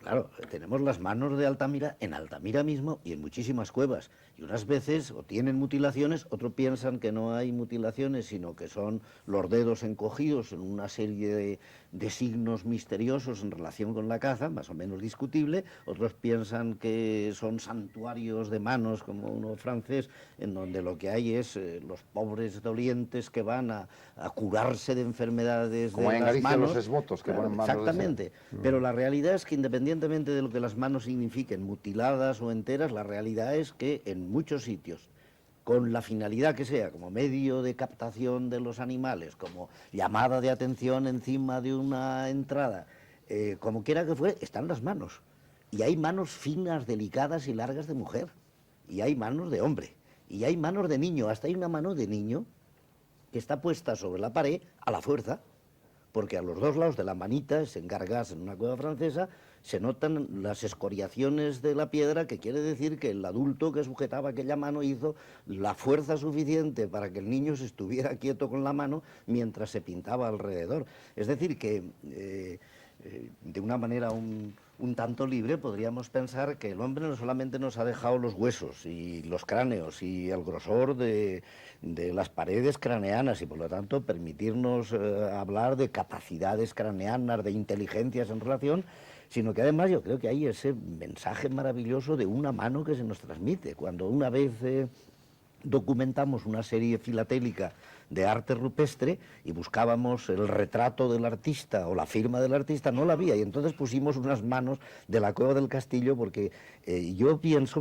Claro, tenemos las manos de Altamira en Altamira mismo y en muchísimas cuevas. Y unas veces o tienen mutilaciones, otros piensan que no hay mutilaciones, sino que son los dedos encogidos en una serie de signos misteriosos en relación con la caza, más o menos discutible. Otros piensan que son santuarios de manos, como uno francés, en donde lo que hay es los pobres dolientes que van a curarse de enfermedades Como de en las Galicia manos. los esvotos que ponen manos de Exactamente. Pero la realidad es que independientemente de lo que las manos signifiquen, mutiladas o enteras, la realidad es que en muchos sitios, con la finalidad que sea, como medio de captación de los animales, como llamada de atención encima de una entrada, como quiera que fue, están las manos. Y hay manos finas, delicadas y largas de mujer. Y hay manos de hombre. Y hay manos de niño. Hasta hay una mano de niño que está puesta sobre la pared a la fuerza, porque a los dos lados de la manita, en Gargas, en una cueva francesa, se notan las escoriaciones de la piedra, que quiere decir que el adulto que sujetaba aquella mano hizo la fuerza suficiente para que el niño se estuviera quieto con la mano mientras se pintaba alrededor. Es decir, que de una manera un tanto libre podríamos pensar que el hombre no solamente nos ha dejado los huesos y los cráneos y el grosor de las paredes craneanas y por lo tanto permitirnos hablar de capacidades craneanas, de inteligencias en relación, sino que además yo creo que hay ese mensaje maravilloso de una mano que se nos transmite. Cuando una vez documentamos una serie filatélica de arte rupestre y buscábamos el retrato del artista o la firma del artista, no la había, y entonces pusimos unas manos de la Cueva del Castillo porque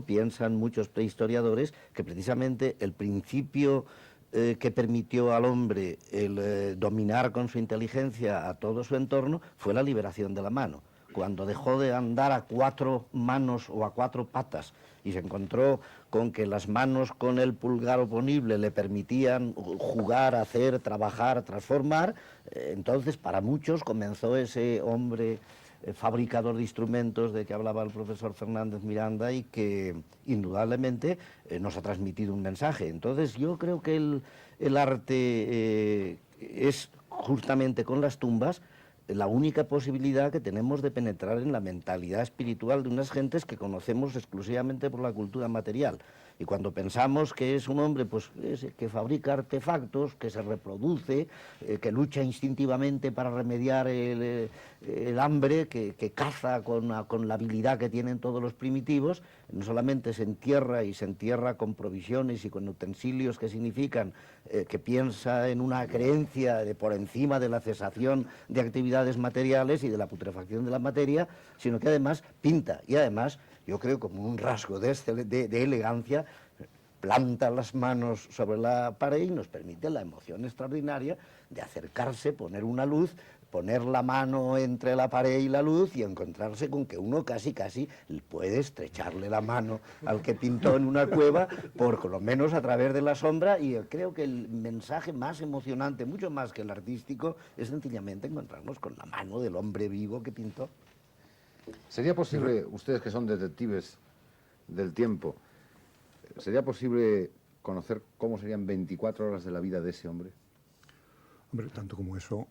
piensan muchos prehistoriadores que precisamente el principio que permitió al hombre el dominar con su inteligencia a todo su entorno fue la liberación de la mano. Cuando dejó de andar a cuatro manos o a cuatro patas y se encontró con que las manos con el pulgar oponible le permitían jugar, hacer, trabajar, transformar, entonces para muchos comenzó ese hombre fabricador de instrumentos de que hablaba el profesor Fernández Miranda y que indudablemente nos ha transmitido un mensaje. Entonces yo creo que el arte es justamente con las tumbas la única posibilidad que tenemos de penetrar en la mentalidad espiritual de unas gentes que conocemos exclusivamente por la cultura material. Y cuando pensamos que es un hombre pues, que fabrica artefactos, que se reproduce, que lucha instintivamente para remediar el hambre, que caza con la habilidad que tienen todos los primitivos, no solamente se entierra y se entierra con provisiones y con utensilios que significan que piensa en una creencia de por encima de la cesación de actividades materiales y de la putrefacción de la materia, sino que además pinta y además, yo creo como un rasgo de elegancia, planta las manos sobre la pared y nos permite la emoción extraordinaria de acercarse, poner una luz, poner la mano entre la pared y la luz y encontrarse con que uno casi puede estrecharle la mano al que pintó en una cueva, por lo menos a través de la sombra, y creo que el mensaje más emocionante, mucho más que el artístico, es sencillamente encontrarnos con la mano del hombre vivo que pintó. ¿Sería posible, ustedes que son detectives del tiempo, sería posible conocer cómo serían 24 horas de la vida de ese hombre? Hombre, tanto como eso...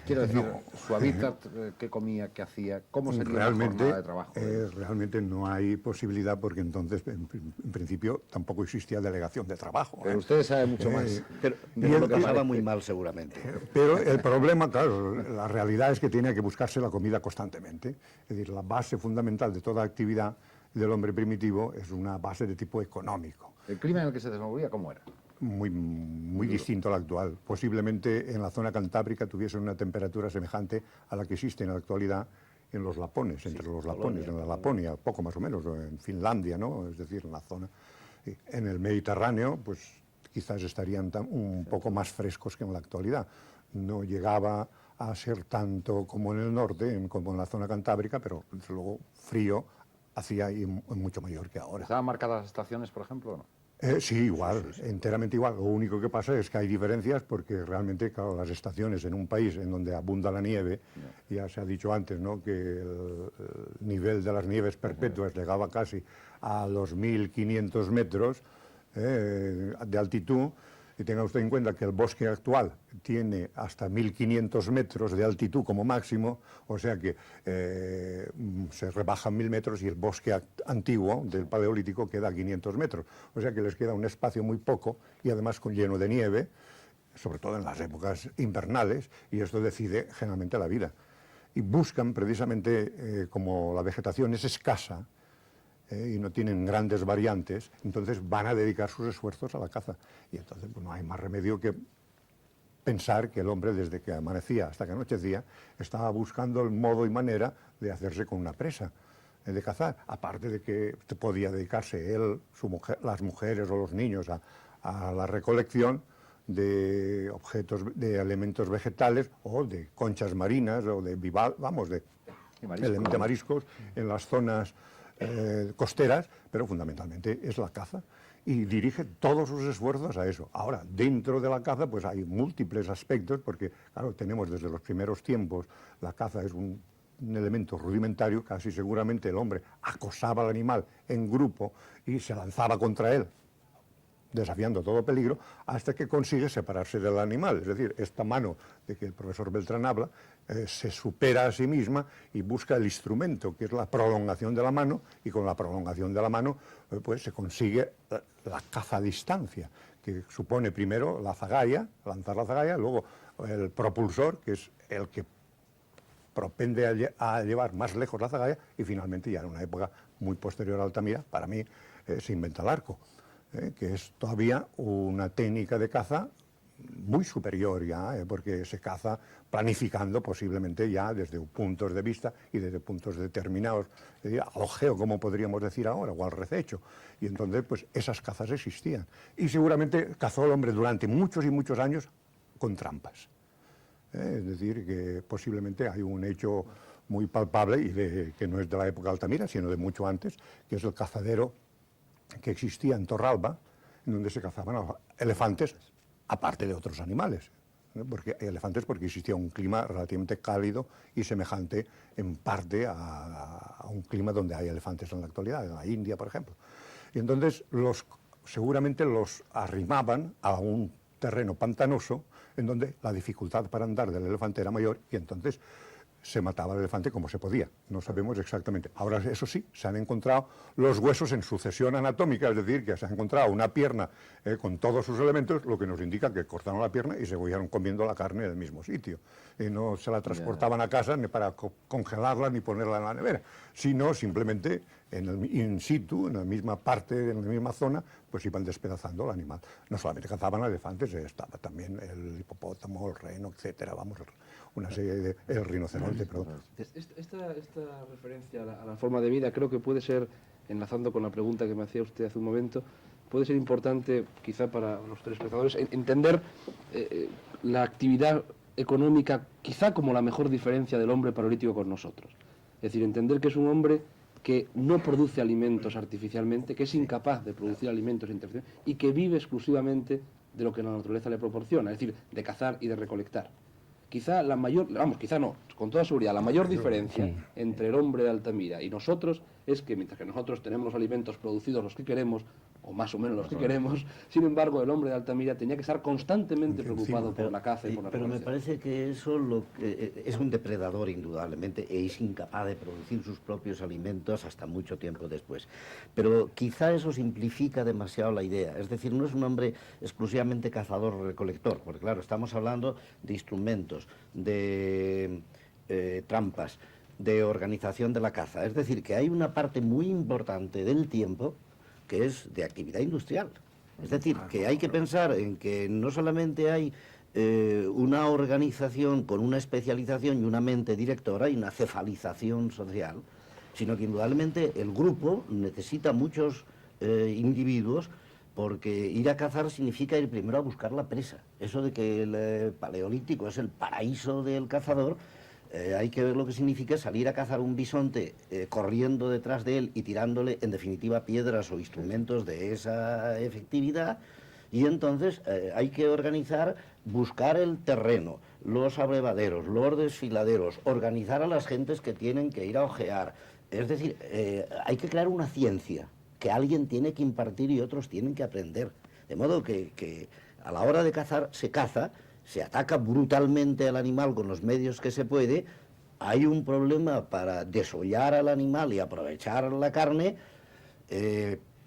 Quiero decir, su hábitat, qué comía, qué hacía, cómo sería la jornada de trabajo. Realmente no hay posibilidad porque entonces, en principio, tampoco existía delegación de trabajo. Pero usted sabe mucho más. Pero lo pasaba muy mal seguramente. Pero el problema, claro, la realidad es que tiene que buscarse la comida constantemente. Es decir, la base fundamental de toda actividad del hombre primitivo es una base de tipo económico. ¿El clima en el que se desenvolvía cómo era? Muy distinto al actual. Posiblemente en la zona cantábrica tuviesen una temperatura semejante a la que existe en la actualidad en los lapones, entre los lapones, en la Laponia, poco más o menos, en Finlandia, ¿no? Es decir, en la zona. En el Mediterráneo, pues quizás estarían un poco más frescos que en la actualidad. No llegaba a ser tanto como en el norte, como en la zona cantábrica, pero desde luego frío hacía y mucho mayor que ahora. ¿Estaban marcadas las estaciones, por ejemplo, o no? Sí, igual, enteramente igual. Lo único que pasa es que hay diferencias porque realmente, claro, las estaciones en un país en donde abunda la nieve, ya se ha dicho antes, ¿no?, que el nivel de las nieves perpetuas llegaba casi a los 1500 metros de altitud, y tenga usted en cuenta que el bosque actual tiene hasta 1500 metros de altitud como máximo, o sea que se rebajan 1000 metros y el bosque antiguo del Paleolítico queda a 500 metros. O sea que les queda un espacio muy poco y además lleno de nieve, sobre todo en las épocas invernales, y esto decide generalmente la vida. Y buscan precisamente, como la vegetación es escasa, y no tienen grandes variantes, entonces van a dedicar sus esfuerzos a la caza. Y entonces pues, no hay más remedio que pensar que el hombre, desde que amanecía hasta que anochecía, estaba buscando el modo y manera de hacerse con una presa, de cazar. Aparte de que podía dedicarse él, su mujer, las mujeres o los niños a la recolección de objetos, de elementos vegetales o de conchas marinas o de mariscos en las zonas costeras, pero fundamentalmente es la caza y dirige todos sus esfuerzos a eso. Ahora, dentro de la caza pues hay múltiples aspectos porque, claro, tenemos desde los primeros tiempos, la caza es un elemento rudimentario, casi seguramente el hombre acosaba al animal en grupo y se lanzaba contra él, desafiando todo peligro, hasta que consigue separarse del animal. Es decir, esta mano de que el profesor Beltrán habla se supera a sí misma y busca el instrumento, que es la prolongación de la mano, y con la prolongación de la mano pues se consigue la caza a distancia, que supone primero la zagalla, lanzar la zagalla, luego el propulsor, que es el que propende a llevar más lejos la zagalla, y finalmente, ya en una época muy posterior a Altamira, para mí se inventa el arco, que es todavía una técnica de caza muy superior ya, porque se caza planificando posiblemente ya desde puntos de vista y desde puntos determinados, al ojeo, como podríamos decir ahora, o al rececho. Y entonces, pues esas cazas existían. Y seguramente cazó el hombre durante muchos y muchos años con trampas. Es decir, que posiblemente hay un hecho muy palpable, y que no es de la época de Altamira, sino de mucho antes, que es el cazadero que existía en Torralba, en donde se cazaban elefantes, aparte de otros animales, ¿no? Porque hay elefantes porque existía un clima relativamente cálido y semejante en parte a un clima donde hay elefantes en la actualidad, en la India, por ejemplo. Y entonces seguramente los arrimaban a un terreno pantanoso en donde la dificultad para andar del elefante era mayor, y entonces se mataba al elefante como se podía. No sabemos exactamente. Ahora, eso sí, se han encontrado los huesos en sucesión anatómica, es decir, que se ha encontrado una pierna con todos sus elementos, lo que nos indica que cortaron la pierna y se fueron comiendo la carne en el mismo sitio. Y no se la transportaban a casa ni para congelarla ni ponerla en la nevera, sino simplemente in situ, en la misma parte, en la misma zona, pues iban despedazando al animal. No solamente cazaban elefantes, estaba también el hipopótamo, el reno, etcétera, vamos, una serie de... el rinoceronte, perdón. Esta referencia a la forma de vida creo que puede ser, enlazando con la pregunta que me hacía usted hace un momento, puede ser importante, quizá para los telespectadores, entender la actividad económica quizá como la mejor diferencia del hombre paleolítico con nosotros. Es decir, entender que es un hombre que no produce alimentos artificialmente, que es incapaz de producir alimentos artificialmente y que vive exclusivamente de lo que la naturaleza le proporciona, es decir, de cazar y de recolectar. Quizá la mayor, quizá no, con toda seguridad, la mayor diferencia entre el hombre de Altamira y nosotros es que mientras que nosotros tenemos los alimentos producidos los que queremos, o más o menos los que queremos, sin embargo el hombre de Altamira tenía que estar constantemente preocupado por la caza y por la Pero me recolección. parece que eso es un depredador indudablemente e es incapaz de producir sus propios alimentos hasta mucho tiempo después. Pero quizá eso simplifica demasiado la idea, es decir, no es un hombre exclusivamente cazador o recolector, porque claro, estamos hablando de instrumentos, de trampas, de organización de la caza, es decir, que hay una parte muy importante del tiempo que es de actividad industrial. Es decir, que hay que pensar en que no solamente hay una organización con una especialización y una mente directora y una cefalización social, sino que indudablemente el grupo necesita muchos individuos porque ir a cazar significa ir primero a buscar la presa. Eso de que el Paleolítico es el paraíso del cazador, hay que ver lo que significa salir a cazar un bisonte corriendo detrás de él y tirándole, en definitiva, piedras o instrumentos de esa efectividad. Y entonces hay que organizar, buscar el terreno, los abrevaderos, los desfiladeros, organizar a las gentes que tienen que ir a ojear. Es decir, hay que crear una ciencia que alguien tiene que impartir y otros tienen que aprender. De modo que a la hora de cazar se caza, se ataca brutalmente al animal con los medios que se puede, hay un problema para desollar al animal y aprovechar la carne,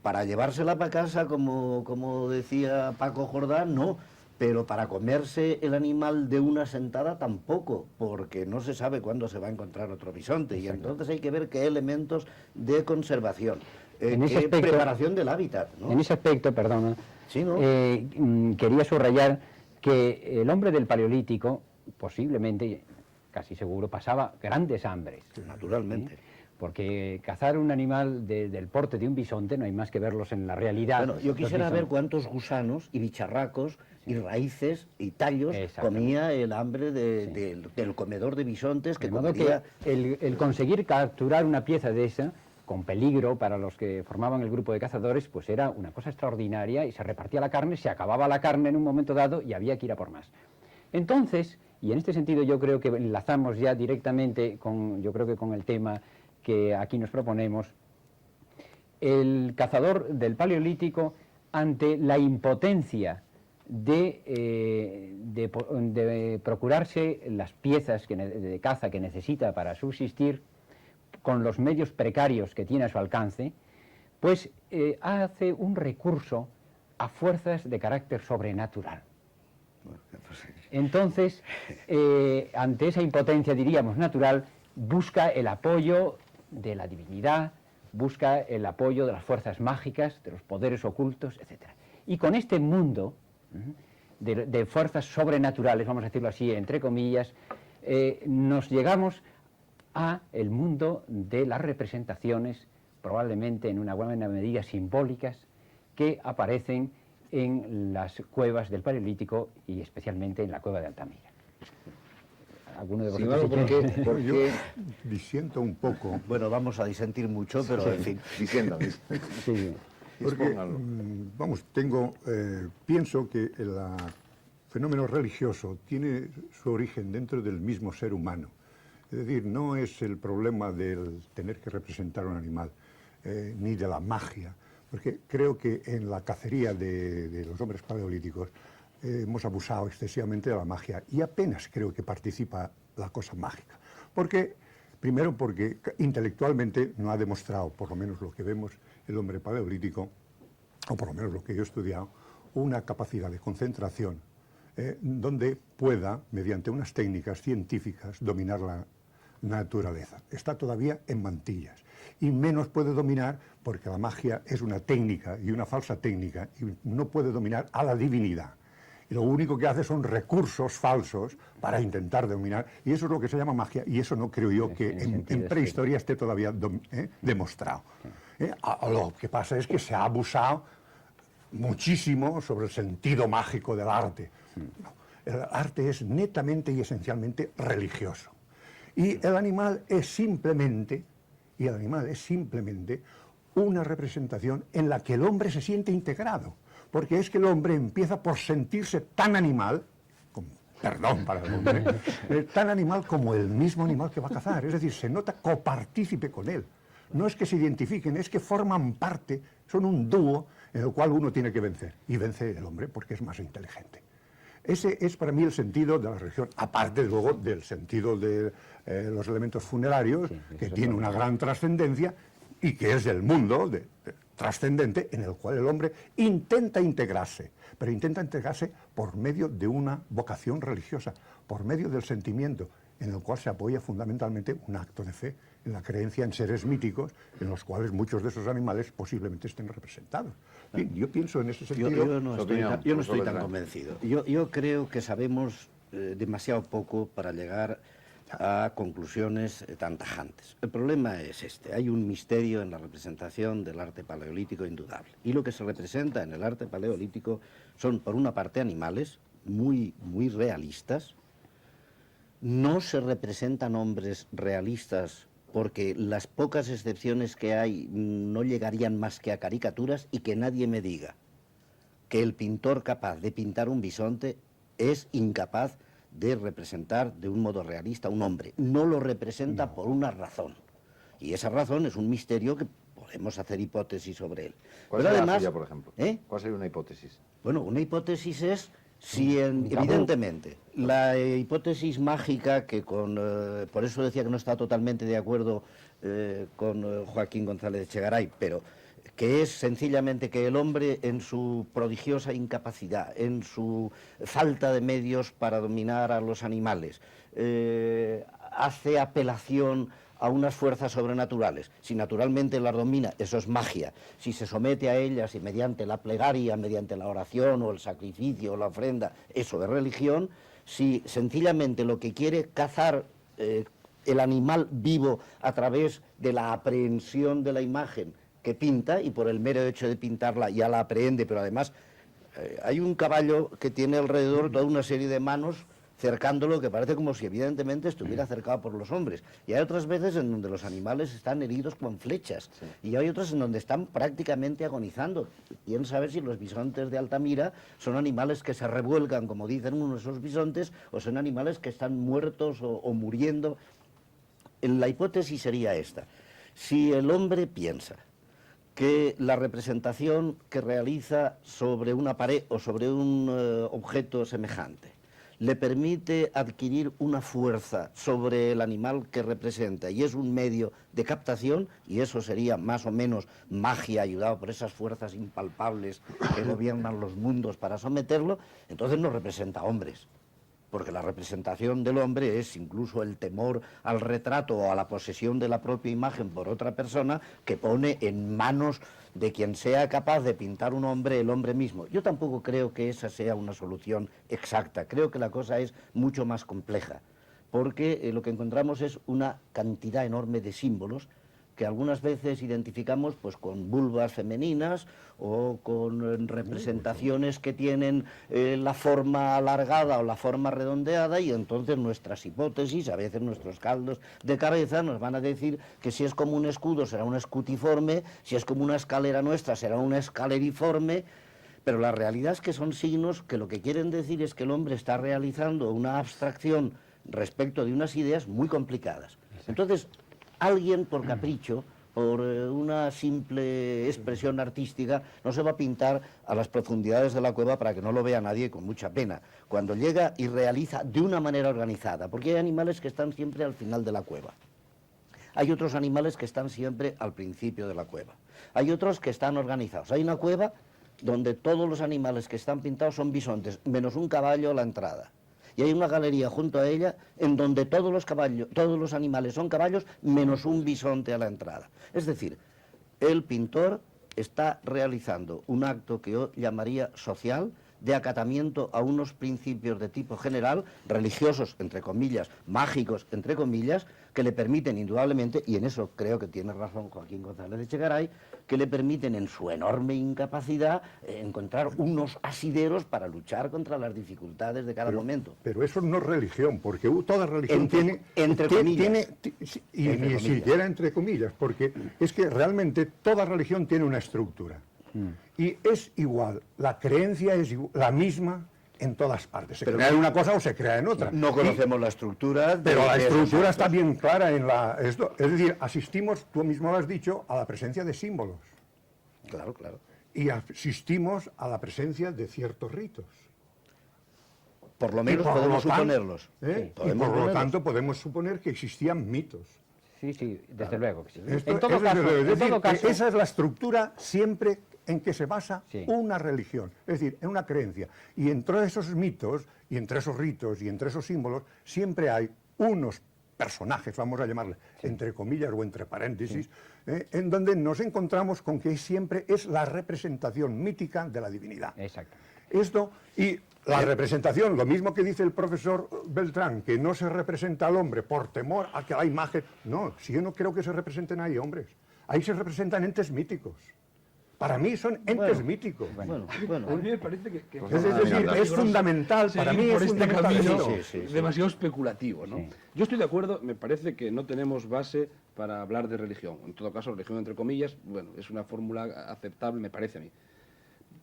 para llevársela para casa, como decía Paco Jordán, no, pero para comerse el animal de una sentada tampoco, porque no se sabe cuándo se va a encontrar otro bisonte. Exacto. Y entonces hay que ver qué elementos de conservación, en ese qué aspecto, preparación del hábitat, ¿no? En ese aspecto, perdona, sí, ¿no? Quería subrayar que el hombre del Paleolítico, posiblemente, casi seguro, pasaba grandes hambres. Naturalmente. Porque cazar un animal del porte de un bisonte no hay más que verlos en la realidad. Bueno, yo quisiera ver cuántos gusanos y bicharracos y raíces y tallos comía el hambre del comedor de bisontes que comería... Que el conseguir capturar una pieza de esa, con peligro para los que formaban el grupo de cazadores, pues era una cosa extraordinaria y se repartía la carne, se acababa la carne en un momento dado y había que ir a por más. Entonces, y en este sentido yo creo que enlazamos ya directamente con el tema que aquí nos proponemos, el cazador del Paleolítico, ante la impotencia de procurarse las piezas de caza que necesita para subsistir, con los medios precarios que tiene a su alcance, pues hace un recurso a fuerzas de carácter sobrenatural. Entonces, ante esa impotencia, diríamos, natural, busca el apoyo de la divinidad, busca el apoyo de las fuerzas mágicas, de los poderes ocultos, etc. Y con este mundo de fuerzas sobrenaturales, vamos a decirlo así, entre comillas, nos llegamos a el mundo de las representaciones, probablemente en una buena medida simbólicas, que aparecen en las cuevas del Paleolítico y especialmente en la cueva de Altamira. ¿Alguno de vosotros? Sí, porque yo disiento un poco. Bueno, vamos a disentir mucho, pero en fin. Diciendo. Sí. Porque, vamos, pienso que el fenómeno religioso tiene su origen dentro del mismo ser humano. Es decir, no es el problema del tener que representar un animal, ni de la magia, porque creo que en la cacería de los hombres paleolíticos hemos abusado excesivamente de la magia y apenas creo que participa la cosa mágica. Primero porque intelectualmente no ha demostrado, por lo menos lo que vemos el hombre paleolítico, o por lo menos lo que yo he estudiado, una capacidad de concentración donde pueda, mediante unas técnicas científicas, dominar la naturaleza. Está todavía en mantillas. Y menos puede dominar porque la magia es una técnica y una falsa técnica y no puede dominar a la divinidad. Y lo único que hace son recursos falsos para intentar dominar, y eso es lo que se llama magia, y eso no creo yo que en prehistoria esté todavía demostrado. Lo que pasa es que se ha abusado muchísimo sobre el sentido mágico del arte. No, el arte es netamente y esencialmente religioso. Y el animal es simplemente una representación en la que el hombre se siente integrado. Porque es que el hombre empieza por sentirse tan animal, perdón para el hombre, tan animal como el mismo animal que va a cazar. Es decir, se nota copartícipe con él. No es que se identifiquen, es que forman parte, son un dúo en el cual uno tiene que vencer. Y vence el hombre porque es más inteligente. Ese es para mí el sentido de la religión, aparte luego del sentido de los elementos funerarios, que tiene una gran trascendencia y que es del mundo trascendente en el cual el hombre intenta integrarse, pero intenta integrarse por medio de una vocación religiosa, por medio del sentimiento, en el cual se apoya fundamentalmente un acto de fe, en la creencia en seres míticos, en los cuales muchos de esos animales posiblemente estén representados. Bien, yo pienso en ese sentido... Yo no estoy tan convencido. Yo creo que sabemos demasiado poco para llegar a conclusiones tan tajantes. El problema es este: hay un misterio en la representación del arte paleolítico indudable. Y lo que se representa en el arte paleolítico son, por una parte, animales muy realistas. No se representan hombres realistas porque las pocas excepciones que hay no llegarían más que a caricaturas, y que nadie me diga que el pintor capaz de pintar un bisonte es incapaz de representar de un modo realista a un hombre. No lo representa por una razón. Y esa razón es un misterio que podemos hacer hipótesis sobre él. ¿Cuál Pero sería además, la suya, por ejemplo? ¿Cuál sería una hipótesis? Bueno, una hipótesis es si, evidentemente, la hipótesis mágica que por eso decía que no está totalmente de acuerdo con Joaquín González Echegaray, pero que es sencillamente que el hombre, en su prodigiosa incapacidad, en su falta de medios para dominar a los animales, hace apelación a unas fuerzas sobrenaturales. Si naturalmente las domina, eso es magia. Si se somete a ellas y mediante la plegaria, mediante la oración o el sacrificio o la ofrenda, eso es religión. Si sencillamente lo que quiere cazar el animal vivo a través de la aprehensión de la imagen que pinta, y por el mero hecho de pintarla ya la aprehende, pero además hay un caballo que tiene alrededor toda una serie de manos cercándolo, que parece como si evidentemente estuviera cercado por los hombres. Y hay otras veces en donde los animales están heridos con flechas, y hay otras en donde están prácticamente agonizando. Quién sabe si los bisontes de Altamira son animales que se revuelcan, como dicen unos de esos bisontes, o son animales que están muertos o muriendo. La hipótesis sería esta: si el hombre piensa que la representación que realiza sobre una pared o sobre un objeto semejante le permite adquirir una fuerza sobre el animal que representa, y es un medio de captación, y eso sería más o menos magia ayudado por esas fuerzas impalpables que gobiernan los mundos para someterlo, entonces no representa hombres. Porque la representación del hombre es incluso el temor al retrato o a la posesión de la propia imagen por otra persona, que pone en manos de quien sea capaz de pintar un hombre, el hombre mismo. Yo tampoco creo que esa sea una solución exacta. Creo que la cosa es mucho más compleja, porque lo que encontramos es una cantidad enorme de símbolos que algunas veces identificamos pues con vulvas femeninas o con representaciones que tienen la forma alargada o la forma redondeada, y entonces nuestras hipótesis, a veces nuestros caldos de cabeza, nos van a decir que si es como un escudo será un escutiforme, si es como una escalera nuestra será una escaleriforme. Pero la realidad es que son signos que lo que quieren decir es que el hombre está realizando una abstracción respecto de unas ideas muy complicadas. Entonces, alguien por capricho, por una simple expresión artística, no se va a pintar a las profundidades de la cueva para que no lo vea nadie, con mucha pena, cuando llega y realiza de una manera organizada, porque hay animales que están siempre al final de la cueva. Hay otros animales que están siempre al principio de la cueva. Hay otros que están organizados. Hay una cueva donde todos los animales que están pintados son bisontes, menos un caballo a la entrada. Y hay una galería junto a ella en donde todos los animales son caballos, menos un bisonte a la entrada. Es decir, el pintor está realizando un acto que yo llamaría social, de acatamiento a unos principios de tipo general, religiosos, entre comillas, mágicos, entre comillas, que le permiten indudablemente, y en eso creo que tiene razón Joaquín González Echegaray, que le permiten en su enorme incapacidad encontrar unos asideros para luchar contra las dificultades de cada momento. Pero eso no es religión, porque toda religión entre comillas. Ni siquiera entre comillas, porque es que realmente toda religión tiene una estructura. Y es igual, la creencia es la misma en todas partes. Se crea en una cosa o se crea en otra. No conocemos la estructura. Pero la estructura está bien clara en esto. Es decir, asistimos, tú mismo lo has dicho, a la presencia de símbolos. Claro, claro. Y asistimos a la presencia de ciertos ritos. Por lo menos podemos suponerlos. Y por lo tanto podemos suponer que existían mitos. Sí, sí, desde luego que sí. En todo caso, esa es la estructura siempre en que se basa una religión, es decir, en una creencia. Y entre esos mitos, y entre esos ritos, y entre esos símbolos, siempre hay unos personajes, vamos a llamarle, entre comillas o entre paréntesis, en donde nos encontramos con que siempre es la representación mítica de la divinidad. Exacto. Esto, y la representación, lo mismo que dice el profesor Beltrán, que no se representa al hombre por temor a que la imagen... No, si yo no creo que se representen ahí hombres. Ahí se representan entes míticos. Para mí son entes míticos. A mí me parece que Es decir, es fundamental, para mí por es este fundamental camino esto. demasiado especulativo, ¿no? Sí. Yo estoy de acuerdo, me parece que no tenemos base para hablar de religión. En todo caso, religión entre comillas, bueno, es una fórmula aceptable, me parece a mí.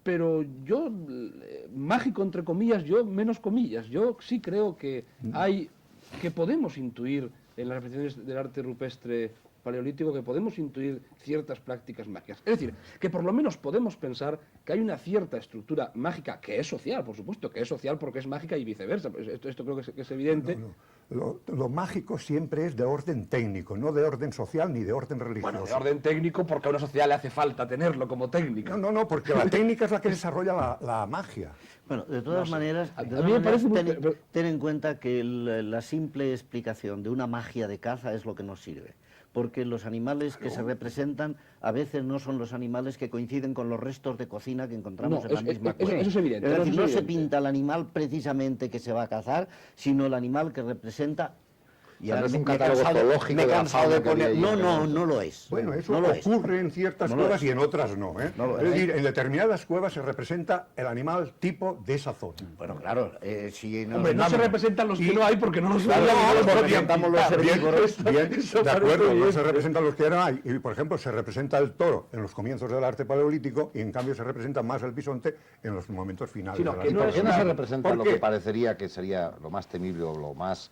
Pero yo, mágico entre comillas, yo menos comillas, yo sí creo que podemos intuir en las representaciones del arte rupestre paleolítico, que podemos intuir ciertas prácticas mágicas. Es decir, que por lo menos podemos pensar que hay una cierta estructura mágica, que es social, por supuesto, que es social porque es mágica y viceversa. Esto creo que es evidente. Lo mágico siempre es de orden técnico, no de orden social ni de orden religioso. Bueno, de orden técnico, porque a una sociedad le hace falta tenerlo como técnica. No, porque la técnica es la que desarrolla la magia. Bueno, de todas maneras, a mí me parece muy... ten en cuenta que la simple explicación de una magia de caza es lo que nos sirve. Porque los animales que se representan a veces no son los animales que coinciden con los restos de cocina que encontramos en la misma cueva. Eso es evidente. Es decir, no se pinta el animal precisamente que se va a cazar, sino el animal que representa... Y ahora es un catálogo zoológico me he de la cansado de fauna que había poner... allí. No lo es. Bueno, eso no lo es. ocurre en ciertas No lo cuevas es. y en otras no, ¿eh? No lo Es es. decir, en determinadas cuevas se representa el animal tipo de esa zona. Bueno, claro, si Hombre, no se representan los que no hay porque no los Claro, no los representamos los herbívoros. Bien, Eso de acuerdo, parece no bien. se representan los que no hay. Y, por ejemplo, se representa el toro en los comienzos del arte paleolítico y en cambio se representa más el bisonte en los momentos finales. Sí, no, del que arte no ¿Por es qué no una- se representa lo porque- que parecería que sería lo más temible o lo más,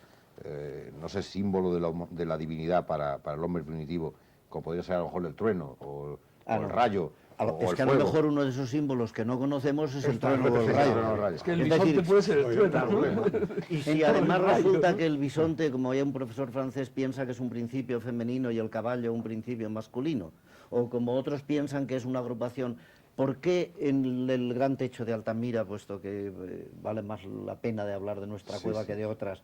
no sé, símbolo de la divinidad para el hombre primitivo, como podría ser a lo mejor el trueno o el rayo o Es el que a lo fuego? mejor uno de esos símbolos que no conocemos es el Está trueno o el representado. rayo. Es que el Es bisonte decir, puede ser el Oye, trueno, ¿no? problema. Y si En todo además el rayo, resulta ¿no? que el bisonte, como hay un profesor francés, piensa que es un principio femenino y el caballo un principio masculino, o como otros piensan que es una agrupación, ¿por qué en el gran techo de Altamira, puesto que vale más la pena de hablar de nuestra cueva que de otras,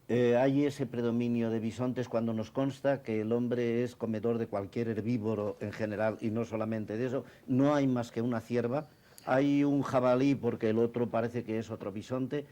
hay ese predominio de bisontes cuando nos consta que el hombre es comedor de cualquier herbívoro en general y no solamente de eso? No hay más que una cierva, hay un jabalí porque el otro parece que es otro bisonte.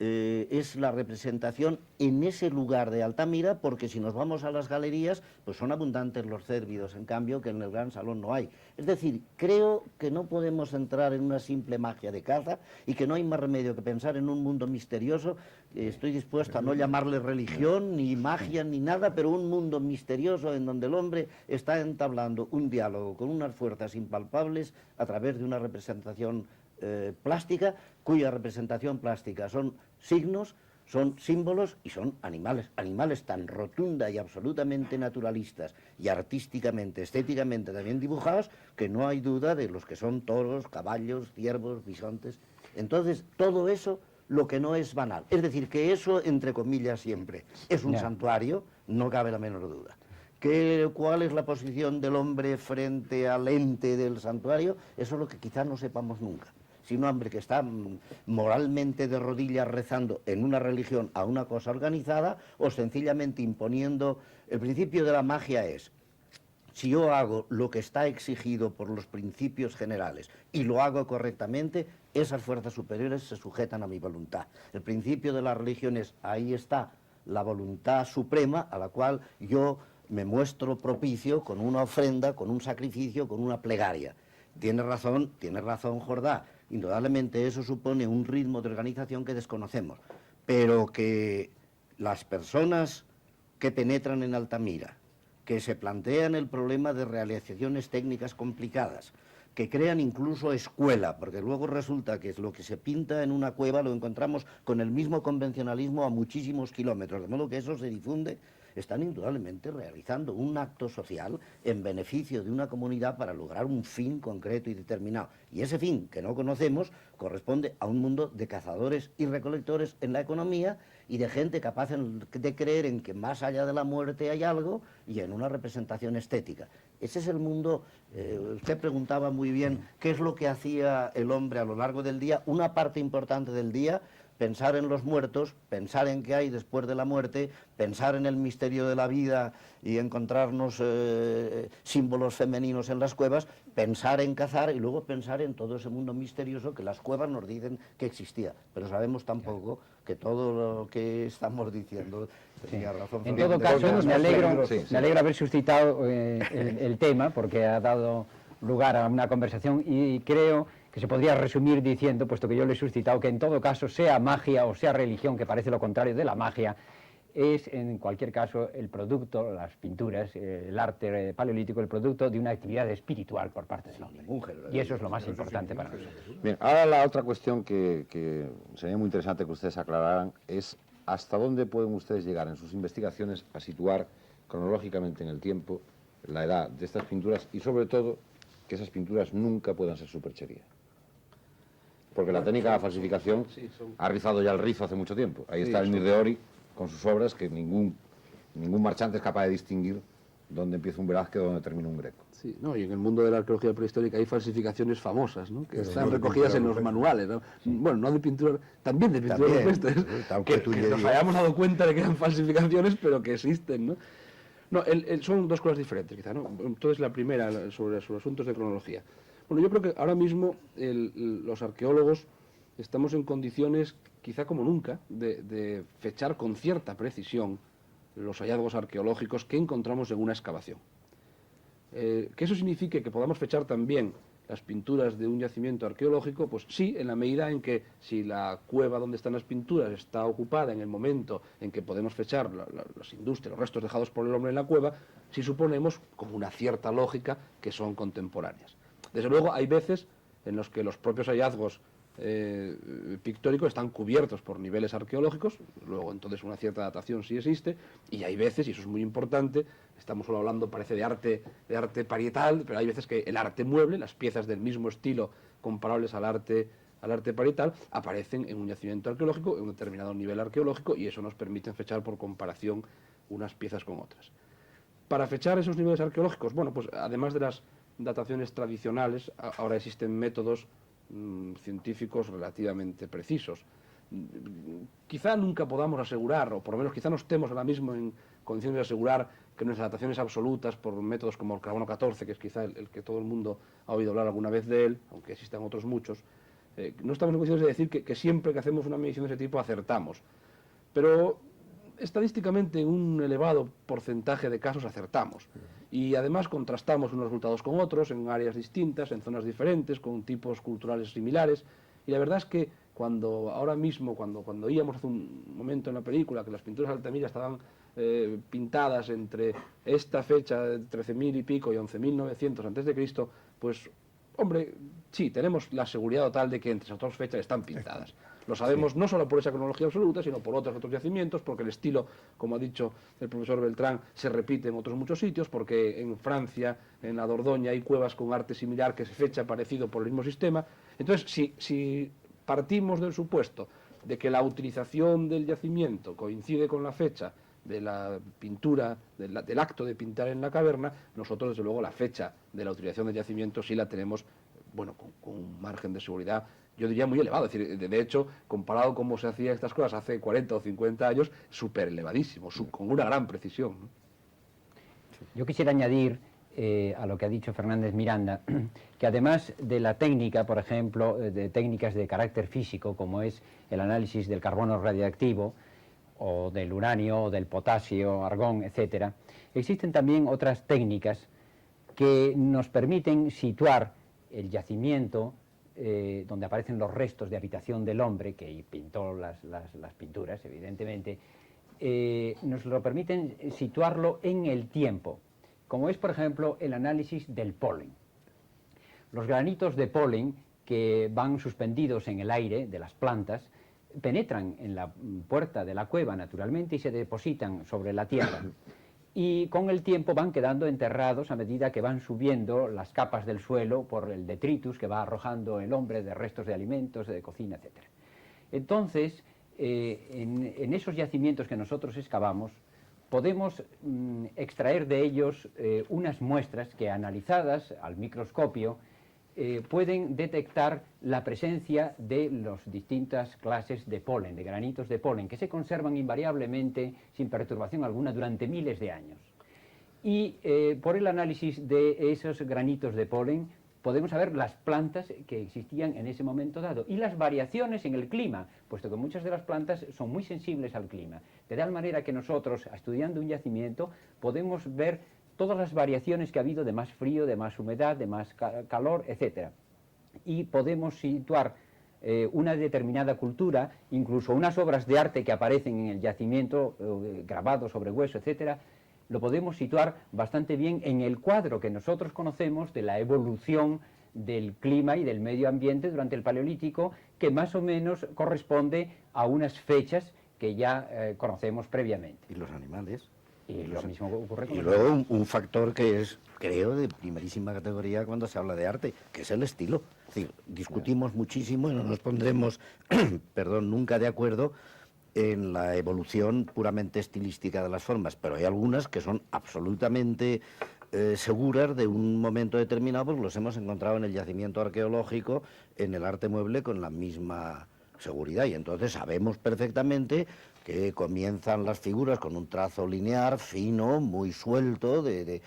Es la representación en ese lugar de Altamira, porque si nos vamos a las galerías, pues son abundantes los cérvidos, en cambio que en el gran salón no hay. Es decir, creo que no podemos entrar en una simple magia de caza y que no hay más remedio que pensar en un mundo misterioso. Estoy dispuesto a no llamarle religión, ni magia, ni nada, pero un mundo misterioso en donde el hombre está entablando un diálogo con unas fuerzas impalpables a través de una representación plástica, cuya representación plástica son signos, son símbolos y son animales, animales tan rotunda y absolutamente naturalistas y artísticamente, estéticamente también dibujados, que no hay duda de los que son toros, caballos, ciervos, bisontes. Entonces, todo eso, lo que no es banal. Es decir, que eso, entre comillas, siempre es un santuario, no cabe la menor duda. ¿Cuál es la posición del hombre frente al ente del santuario? Eso es lo que quizás no sepamos nunca. Si un hombre que está moralmente de rodillas rezando en una religión a una cosa organizada, o sencillamente imponiendo... El principio de la magia es, si yo hago lo que está exigido por los principios generales y lo hago correctamente, esas fuerzas superiores se sujetan a mi voluntad. El principio de la religión es, ahí está la voluntad suprema a la cual yo me muestro propicio con una ofrenda, con un sacrificio, con una plegaria. Tiene razón Jordá. Indudablemente eso supone un ritmo de organización que desconocemos, pero que las personas que penetran en Altamira, que se plantean el problema de realizaciones técnicas complicadas, que crean incluso escuela, porque luego resulta que lo que se pinta en una cueva lo encontramos con el mismo convencionalismo a muchísimos kilómetros, de modo que eso se difunde, están indudablemente realizando un acto social en beneficio de una comunidad para lograr un fin concreto y determinado. Y ese fin, que no conocemos, corresponde a un mundo de cazadores y recolectores en la economía y de gente capaz de creer en que más allá de la muerte hay algo y en una representación estética. Ese es el mundo. Usted preguntaba muy bien qué es lo que hacía el hombre a lo largo del día. Una parte importante del día pensar en los muertos, pensar en qué hay después de la muerte, pensar en el misterio de la vida y encontrarnos símbolos femeninos en las cuevas, pensar en cazar y luego pensar en todo ese mundo misterioso que las cuevas nos dicen que existía. Pero sabemos tampoco que todo lo que estamos diciendo tenía razón. En todo caso, me alegro haber suscitado el tema, porque ha dado lugar a una conversación, y creo que se podría resumir diciendo, puesto que yo le he suscitado, que en todo caso, sea magia o sea religión, que parece lo contrario de la magia, es en cualquier caso el producto, las pinturas, el arte paleolítico, el producto de una actividad espiritual por parte del hombre. Y eso es lo más importante para nosotros. Bien, ahora la otra cuestión que sería muy interesante que ustedes aclararan es hasta dónde pueden ustedes llegar en sus investigaciones a situar cronológicamente en el tiempo la edad de estas pinturas y sobre todo que esas pinturas nunca puedan ser superchería. Porque la técnica de la falsificación ha rizado ya el rizo hace mucho tiempo. Ahí está el Mir de Ori con sus obras que ningún marchante es capaz de distinguir dónde empieza un Velázquez o dónde termina un Greco. Sí, no, y en el mundo de la arqueología prehistórica hay falsificaciones famosas, ¿no? Que están recogidas en los manuales, ¿no? Bueno, no de pintura, también de pintura rupestres, que nos hayamos dado cuenta de que eran falsificaciones, pero que existen, ¿no? No, son dos cosas diferentes, quizá, ¿no? Entonces, la primera, sobre asuntos de cronología. Bueno, yo creo que ahora mismo los arqueólogos estamos en condiciones, quizá como nunca, de fechar con cierta precisión los hallazgos arqueológicos que encontramos en una excavación. Que eso signifique que podamos fechar también las pinturas de un yacimiento arqueológico, pues sí, en la medida en que si la cueva donde están las pinturas está ocupada en el momento en que podemos fechar las industrias, los restos dejados por el hombre en la cueva, sí suponemos, con una cierta lógica, que son contemporáneas. Desde luego hay veces en los que los propios hallazgos pictóricos están cubiertos por niveles arqueológicos, luego entonces una cierta datación sí existe, y hay veces, y eso es muy importante, estamos solo hablando, parece, de arte parietal, pero hay veces que el arte mueble, las piezas del mismo estilo comparables al arte parietal, aparecen en un yacimiento arqueológico, en un determinado nivel arqueológico, y eso nos permite fechar por comparación unas piezas con otras. Para fechar esos niveles arqueológicos, bueno, pues además de las dataciones tradicionales, ahora existen métodos científicos relativamente precisos. Quizá nunca podamos asegurar, o por lo menos quizá no estemos ahora mismo en condiciones de asegurar que nuestras dataciones absolutas por métodos como el carbono 14, que es quizá el que todo el mundo ha oído hablar alguna vez de él, aunque existan otros muchos, no estamos en condiciones de decir que siempre que hacemos una medición de ese tipo acertamos. Pero estadísticamente en un elevado porcentaje de casos acertamos. Y además contrastamos unos resultados con otros en áreas distintas, en zonas diferentes, con tipos culturales similares. Y la verdad es que ahora mismo, cuando oíamos hace un momento en la película que las pinturas de Altamira estaban pintadas entre esta fecha, 13.000 y pico y 11.900 a.C., pues, hombre, sí, tenemos la seguridad total de que entre esas dos fechas están pintadas. Lo sabemos no solo por esa cronología absoluta, sino por otros yacimientos, porque el estilo, como ha dicho el profesor Beltrán, se repite en otros muchos sitios, porque en Francia, en la Dordoña, hay cuevas con arte similar que se fecha parecido por el mismo sistema. Entonces, si partimos del supuesto de que la utilización del yacimiento coincide con la fecha de la pintura, del acto de pintar en la caverna, nosotros, desde luego, la fecha de la utilización del yacimiento sí la tenemos, bueno, con un margen de seguridad, yo diría muy elevado. Es decir, de hecho, comparado con cómo se hacían estas cosas hace 40 o 50 años, súper elevadísimo, con una gran precisión. Yo quisiera añadir a lo que ha dicho Fernández Miranda, que además de la técnica, por ejemplo, de técnicas de carácter físico, como es el análisis del carbono radiactivo, o del uranio, o del potasio, argón, etcétera, existen también otras técnicas que nos permiten situar el yacimiento donde aparecen los restos de habitación del hombre, que pintó las pinturas, evidentemente, nos lo permiten situarlo en el tiempo, como es, por ejemplo, el análisis del polen. Los granitos de polen que van suspendidos en el aire de las plantas penetran en la puerta de la cueva, naturalmente, y se depositan sobre la tierra. Y con el tiempo van quedando enterrados a medida que van subiendo las capas del suelo por el detritus que va arrojando el hombre de restos de alimentos, de cocina, etc. Entonces, en esos yacimientos que nosotros excavamos, podemos extraer de ellos unas muestras que, analizadas al microscopio, pueden detectar la presencia de las distintas clases de polen, de granitos de polen, que se conservan invariablemente sin perturbación alguna durante miles de años. Y por el análisis de esos granitos de polen podemos saber las plantas que existían en ese momento dado y las variaciones en el clima, puesto que muchas de las plantas son muy sensibles al clima. De tal manera que nosotros, estudiando un yacimiento, podemos ver todas las variaciones que ha habido de más frío, de más humedad, de más calor, etc. Y podemos situar una determinada cultura, incluso unas obras de arte que aparecen en el yacimiento, grabados sobre hueso, etc., lo podemos situar bastante bien en el cuadro que nosotros conocemos de la evolución del clima y del medio ambiente durante el Paleolítico, que más o menos corresponde a unas fechas que ya conocemos previamente. Y los animales. Y lo mismo ocurre con Y los luego un factor que es, creo, de primerísima categoría cuando se habla de arte, que es el estilo. Es decir, discutimos muchísimo y no nos pondremos, perdón, nunca de acuerdo en la evolución puramente estilística de las formas, pero hay algunas que son absolutamente seguras de un momento determinado, porque los hemos encontrado en el yacimiento arqueológico, en el arte mueble, con la misma seguridad, y entonces sabemos perfectamente que comienzan las figuras con un trazo lineal, fino, muy suelto, de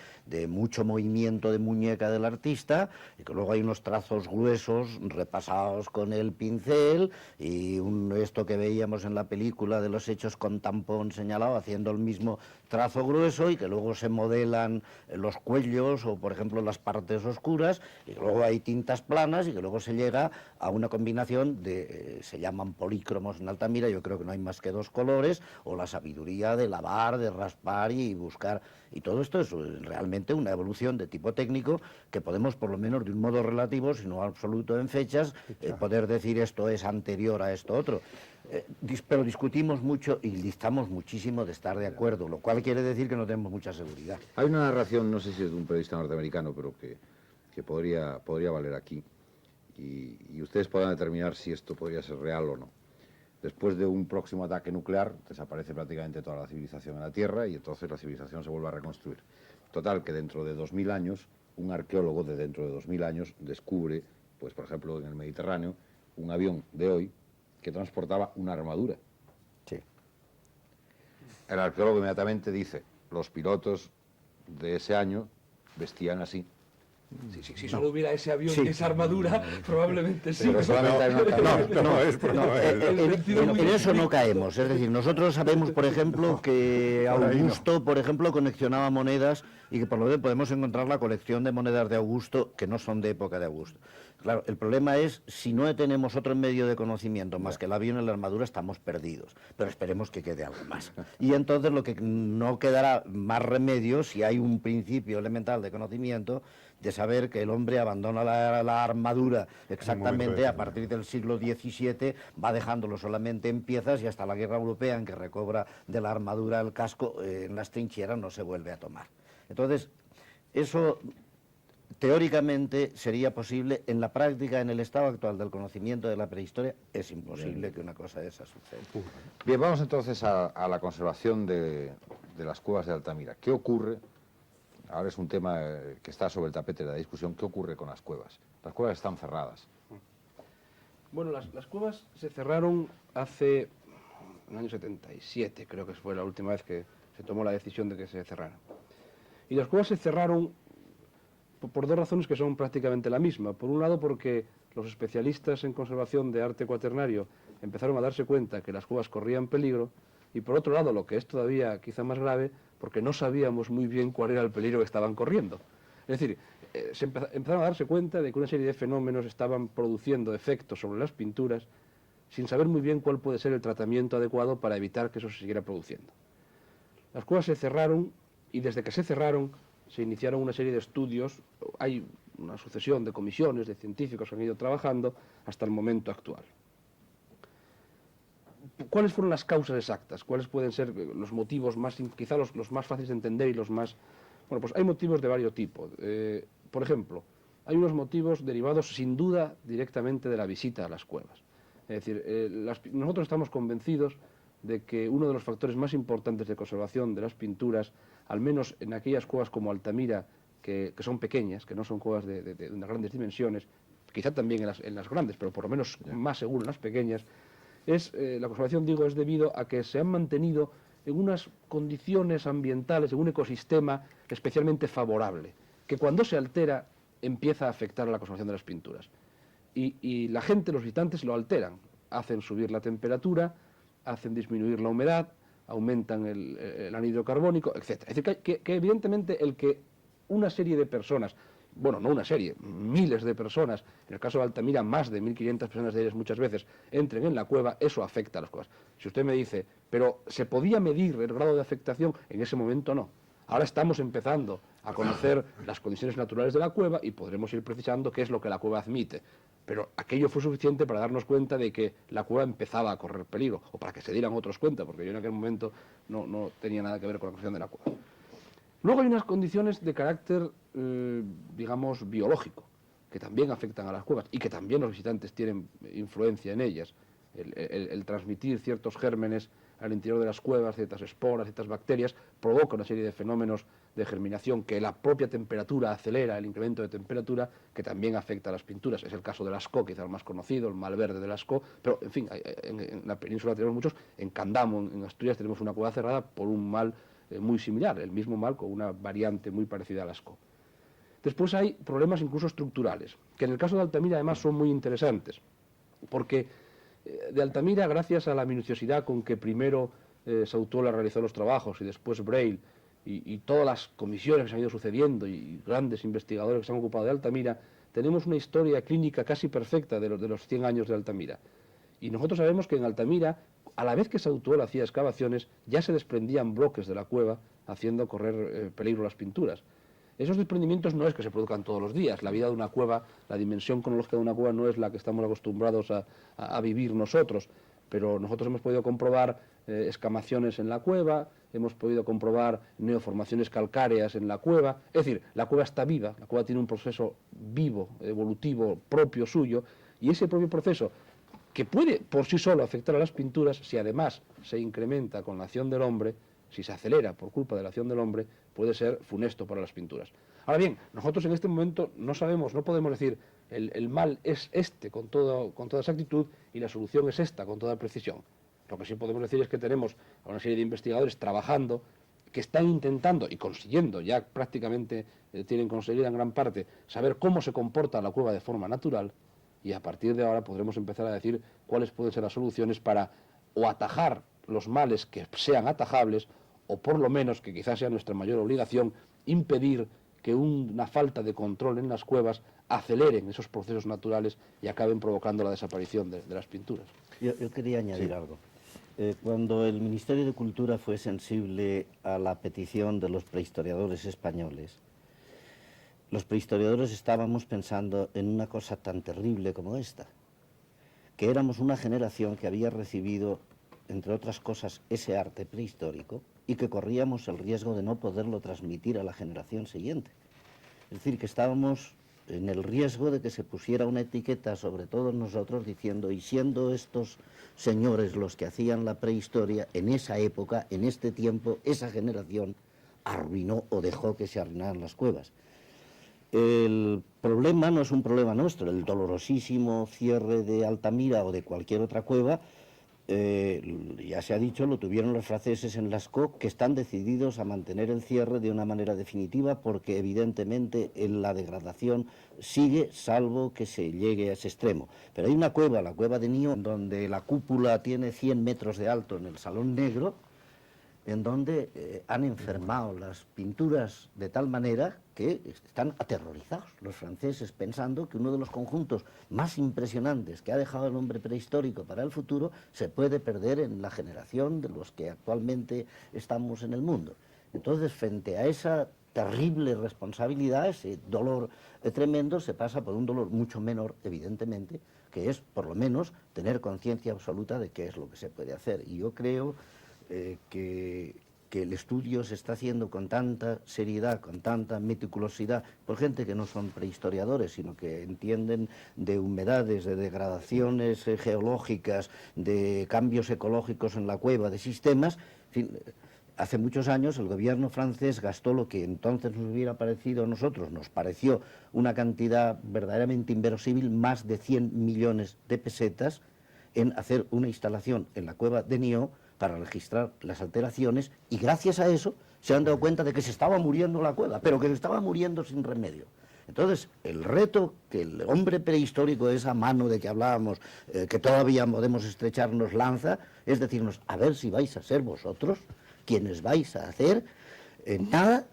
mucho movimiento de muñeca del artista, y que luego hay unos trazos gruesos, repasados con el pincel, y esto que veíamos en la película de los hechos con tampón señalado, haciendo el mismo trazo grueso, y que luego se modelan los cuellos, o por ejemplo las partes oscuras, y que luego hay tintas planas, y que luego se llega a una combinación de, se llaman polícromos en Altamira, yo creo que no hay más que dos colores, o la sabiduría de lavar, de raspar y buscar, y todo esto es realmente una evolución de tipo técnico que podemos, por lo menos de un modo relativo, si no absoluto en fechas, poder decir esto es anterior a esto otro. Pero discutimos mucho y distamos muchísimo de estar de acuerdo, lo cual quiere decir que no tenemos mucha seguridad. Hay una narración, no sé si es de un periodista norteamericano, pero que podría valer aquí, y ustedes podrán determinar si esto podría ser real o no. Después de un próximo ataque nuclear, desaparece prácticamente toda la civilización en la Tierra y entonces la civilización se vuelve a reconstruir. Total, que dentro de 2000 años, un arqueólogo de dentro de 2000 años descubre, pues por ejemplo en el Mediterráneo, un avión de hoy que transportaba una armadura. Sí. El arqueólogo inmediatamente dice, los pilotos de ese año vestían así. Si solo hubiera ese avión y esa armadura, probablemente sí. Pero solamente hay una En eso no caemos. Es decir, nosotros sabemos, por ejemplo, que Augusto, por ejemplo, coleccionaba monedas y que por lo menos podemos encontrar la colección de monedas de Augusto que no son de época de Augusto. Claro, el problema es, si no tenemos otro medio de conocimiento más que el avión y la armadura, estamos perdidos. Pero esperemos que quede algo más. Y entonces lo que no quedará más remedio, si hay un principio elemental de conocimiento, de saber que el hombre abandona la armadura exactamente a partir del siglo XVII, va dejándolo solamente en piezas y hasta la guerra europea, en que recobra de la armadura el casco, en las trincheras no se vuelve a tomar. Entonces, eso teóricamente sería posible. En la práctica, en el estado actual del conocimiento de la prehistoria, es imposible que una cosa de esa suceda. Bien, vamos entonces a la conservación de las cuevas de Altamira. ¿Qué ocurre? Ahora es un tema que está sobre el tapete de la discusión. ¿Qué ocurre con las cuevas? Las cuevas están cerradas. Bueno, las cuevas se cerraron hace, en el año 77, creo que fue la última vez que se tomó la decisión de que se cerraran. Y las cuevas se cerraron por dos razones que son prácticamente la misma. Por un lado, porque los especialistas en conservación de arte cuaternario empezaron a darse cuenta que las cuevas corrían peligro, y por otro lado, lo que es todavía quizá más grave, porque no sabíamos muy bien cuál era el peligro que estaban corriendo. Es decir, se empezaron a darse cuenta de que una serie de fenómenos estaban produciendo efectos sobre las pinturas sin saber muy bien cuál puede ser el tratamiento adecuado para evitar que eso se siguiera produciendo. Las cuevas se cerraron y desde que se cerraron se iniciaron una serie de estudios. Hay una sucesión de comisiones de científicos que han ido trabajando hasta el momento actual. ¿Cuáles fueron las causas exactas? ¿Cuáles pueden ser los motivos más, quizá los más fáciles de entender y los más... Bueno, pues hay motivos de varios tipos. Por ejemplo, hay unos motivos derivados sin duda directamente de la visita a las cuevas. Es decir, nosotros estamos convencidos de que uno de los factores más importantes de conservación de las pinturas, al menos en aquellas cuevas como Altamira, que son pequeñas, que no son cuevas de unas grandes dimensiones, quizá también en las grandes, pero por lo menos más seguro en las pequeñas, la conservación, digo, es debido a que se han mantenido en unas condiciones ambientales, en un ecosistema especialmente favorable, que cuando se altera empieza a afectar a la conservación de las pinturas. Y la gente, los visitantes, lo alteran, hacen subir la temperatura, hacen disminuir la humedad, aumentan el anhídrido carbónico, etc. Es decir, que evidentemente el que una serie de personas, bueno, no una serie, miles de personas, en el caso de Altamira más de 1.500 personas de ellas muchas veces, entren en la cueva, eso afecta a las cuevas. Si usted me dice, pero ¿se podía medir el grado de afectación? En ese momento no. Ahora estamos empezando a conocer las condiciones naturales de la cueva y podremos ir precisando qué es lo que la cueva admite. Pero aquello fue suficiente para darnos cuenta de que la cueva empezaba a correr peligro, o para que se dieran otros cuenta, porque yo en aquel momento no tenía nada que ver con la construcción de la cueva. Luego hay unas condiciones de carácter, digamos, biológico, que también afectan a las cuevas y que también los visitantes tienen influencia en ellas. El transmitir ciertos gérmenes al interior de las cuevas, ciertas esporas, ciertas bacterias, provoca una serie de fenómenos de germinación que la propia temperatura acelera, el incremento de temperatura, que también afecta a las pinturas. Es el caso de Lascaux, quizá el más conocido, el malverde de Lascaux, pero en fin, en la península tenemos muchos. En Candamo, en Asturias, tenemos una cueva cerrada por un mal muy similar, el mismo mal con una variante muy parecida a Lascaux. Después hay problemas incluso estructurales, que en el caso de Altamira además son muy interesantes, porque de Altamira, gracias a la minuciosidad con que primero Sautola realizó los trabajos y después Breil y todas las comisiones que se han ido sucediendo y grandes investigadores que se han ocupado de Altamira, tenemos una historia clínica casi perfecta de los 100 años de Altamira. Y nosotros sabemos que en Altamira, a la vez que Sautola hacía excavaciones, ya se desprendían bloques de la cueva haciendo correr peligro las pinturas. Esos desprendimientos no es que se produzcan todos los días. La vida de una cueva, la dimensión cronológica de una cueva no es la que estamos acostumbrados a vivir nosotros, pero nosotros hemos podido comprobar escamaciones en la cueva, hemos podido comprobar neoformaciones calcáreas en la cueva. Es decir, la cueva está viva, la cueva tiene un proceso vivo, evolutivo, propio suyo, y ese propio proceso, que puede por sí solo afectar a las pinturas, si además se incrementa con la acción del hombre, si se acelera por culpa de la acción del hombre, puede ser funesto para las pinturas. Ahora bien, nosotros en este momento no sabemos, no podemos decir el mal es este con toda exactitud y la solución es esta con toda precisión. Lo que sí podemos decir es que tenemos a una serie de investigadores trabajando que están intentando y consiguiendo, ya prácticamente tienen conseguida en gran parte, saber cómo se comporta la cueva de forma natural, y a partir de ahora podremos empezar a decir cuáles pueden ser las soluciones para o atajar los males que sean atajables, o por lo menos, que quizás sea nuestra mayor obligación, impedir que una falta de control en las cuevas aceleren esos procesos naturales y acaben provocando la desaparición de las pinturas. Yo quería añadir algo. Cuando el Ministerio de Cultura fue sensible a la petición de los prehistoriadores españoles, los prehistoriadores estábamos pensando en una cosa tan terrible como esta, que éramos una generación que había recibido, entre otras cosas, ese arte prehistórico y que corríamos el riesgo de no poderlo transmitir a la generación siguiente. Es decir, que estábamos en el riesgo de que se pusiera una etiqueta sobre todos nosotros diciendo, y siendo estos señores los que hacían la prehistoria, en esa época, en este tiempo, esa generación arruinó o dejó que se arruinaran las cuevas. El problema no es un problema nuestro, el dolorosísimo cierre de Altamira o de cualquier otra cueva, ya se ha dicho, lo tuvieron los franceses en Lascaux, que están decididos a mantener el cierre de una manera definitiva porque evidentemente la degradación sigue, salvo que se llegue a ese extremo. Pero hay una cueva, la cueva de Nyon, donde la cúpula tiene 100 metros de alto en el Salón Negro, en donde han enfermado las pinturas de tal manera que están aterrorizados los franceses, pensando que uno de los conjuntos más impresionantes que ha dejado el hombre prehistórico para el futuro se puede perder en la generación de los que actualmente estamos en el mundo. Entonces, frente a esa terrible responsabilidad, ese dolor tremendo, se pasa por un dolor mucho menor, evidentemente, que es, por lo menos, tener conciencia absoluta de qué es lo que se puede hacer. Y yo creo que el estudio se está haciendo con tanta seriedad, con tanta meticulosidad, por gente que no son prehistoriadores, sino que entienden de humedades, de degradaciones geológicas, de cambios ecológicos en la cueva, de sistemas, en fin, hace muchos años el gobierno francés gastó lo que entonces nos hubiera parecido a nosotros, nos pareció una cantidad verdaderamente inverosímil, más de 100 millones de pesetas, en hacer una instalación en la cueva de Nió para registrar las alteraciones, y gracias a eso se han dado cuenta de que se estaba muriendo la cueva, pero que se estaba muriendo sin remedio. Entonces, el reto que el hombre prehistórico, esa mano de que hablábamos, que todavía podemos estrecharnos, lanza, es decirnos, a ver si vais a ser vosotros quienes vais a hacer nada,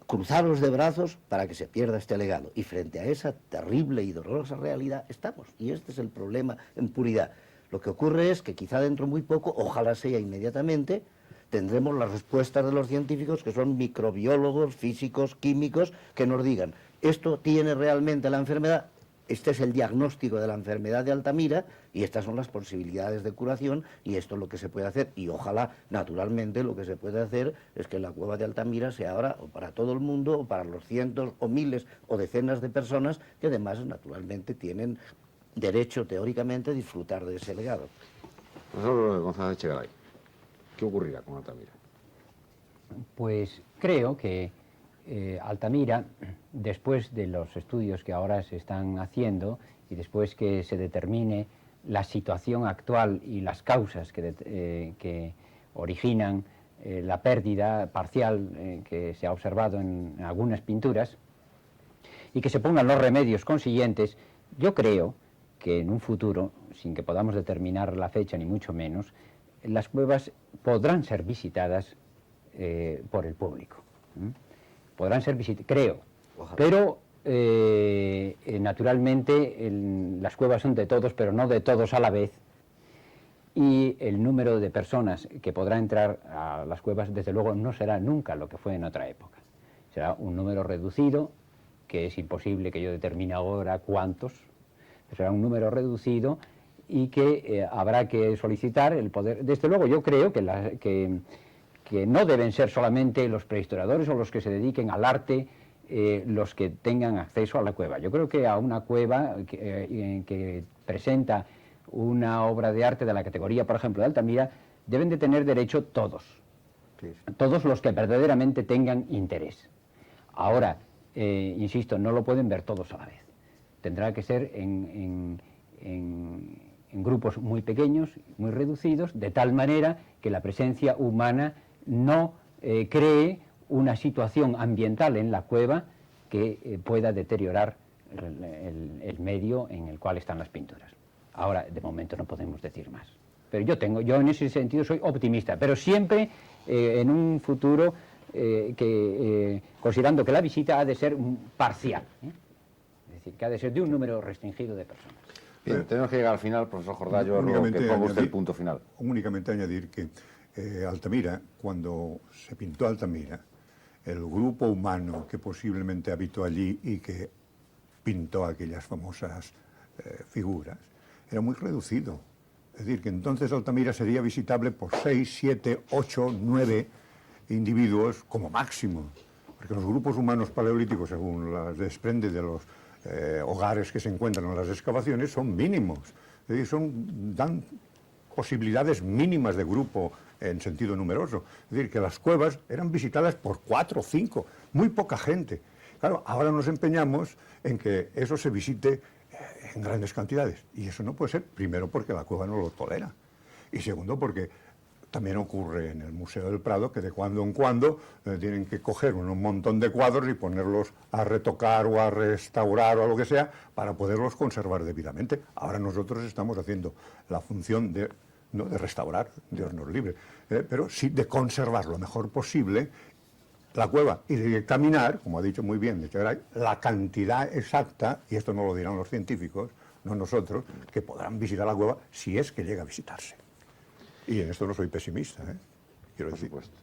cruzaros de brazos para que se pierda este legado. Y frente a esa terrible y dolorosa realidad estamos, y este es el problema en puridad. Lo que ocurre es que quizá dentro muy poco, ojalá sea inmediatamente, tendremos las respuestas de los científicos, que son microbiólogos, físicos, químicos, que nos digan, esto tiene realmente la enfermedad, este es el diagnóstico de la enfermedad de Altamira, y estas son las posibilidades de curación, y esto es lo que se puede hacer, y ojalá, naturalmente, lo que se puede hacer es que la cueva de Altamira sea ahora, o para todo el mundo, o para los cientos, o miles, o decenas de personas, que además, naturalmente, tienen derecho, teóricamente, a disfrutar de ese legado. Profesor González Echegaray, ¿qué ocurrirá con Altamira? Pues creo que Altamira, después de los estudios que ahora se están haciendo y después que se determine la situación actual y las causas que originan la pérdida parcial que se ha observado en algunas pinturas y que se pongan los remedios consiguientes, yo creo que en un futuro, sin que podamos determinar la fecha ni mucho menos, las cuevas podrán ser visitadas por el público. Podrán ser visitadas, creo, ojalá. Pero naturalmente las cuevas son de todos, pero no de todos a la vez, y el número de personas que podrá entrar a las cuevas, desde luego, no será nunca lo que fue en otra época. Será un número reducido, que es imposible que yo determine ahora cuántos, será un número reducido y que habrá que solicitar el poder. Desde luego yo creo que no deben ser solamente los prehistoriadores o los que se dediquen al arte los que tengan acceso a la cueva. Yo creo que a una cueva que presenta una obra de arte de la categoría, por ejemplo, de Altamira, deben de tener derecho todos, todos los que verdaderamente tengan interés. Ahora, insisto, no lo pueden ver todos a la vez. Tendrá que ser en grupos muy pequeños, muy reducidos, de tal manera que la presencia humana no cree una situación ambiental en la cueva que pueda deteriorar el medio en el cual están las pinturas. Ahora, de momento no podemos decir más. Pero yo en ese sentido soy optimista, pero siempre en un futuro considerando que la visita ha de ser parcial, es decir, que ha de ser de un número restringido de personas. Bien, tenemos que llegar al final, profesor Jordá, yo ruego que ponga usted el punto final. Únicamente añadir que Altamira, cuando se pintó Altamira, el grupo humano que posiblemente habitó allí y que pintó aquellas famosas figuras, era muy reducido. Es decir, que entonces Altamira sería visitable por 6, 7, 8, 9 individuos como máximo. Porque los grupos humanos paleolíticos, según las desprende de los hogares que se encuentran en las excavaciones, son mínimos. Es decir, dan posibilidades mínimas de grupo en sentido numeroso. Es decir, que las cuevas eran visitadas por 4 o 5, muy poca gente. Claro, ahora nos empeñamos en que eso se visite en grandes cantidades. Y eso no puede ser, primero porque la cueva no lo tolera. Y segundo porque también ocurre en el Museo del Prado que de cuando en cuando tienen que coger un montón de cuadros y ponerlos a retocar o a restaurar o a lo que sea para poderlos conservar debidamente. Ahora nosotros estamos haciendo la función no de restaurar, Dios nos libre, pero sí de conservar lo mejor posible la cueva y de examinar, como ha dicho muy bien Echegaray, la cantidad exacta, y esto no lo dirán los científicos, no nosotros, que podrán visitar la cueva si es que llega a visitarse. Y en esto no soy pesimista, quiero decir. Por supuesto.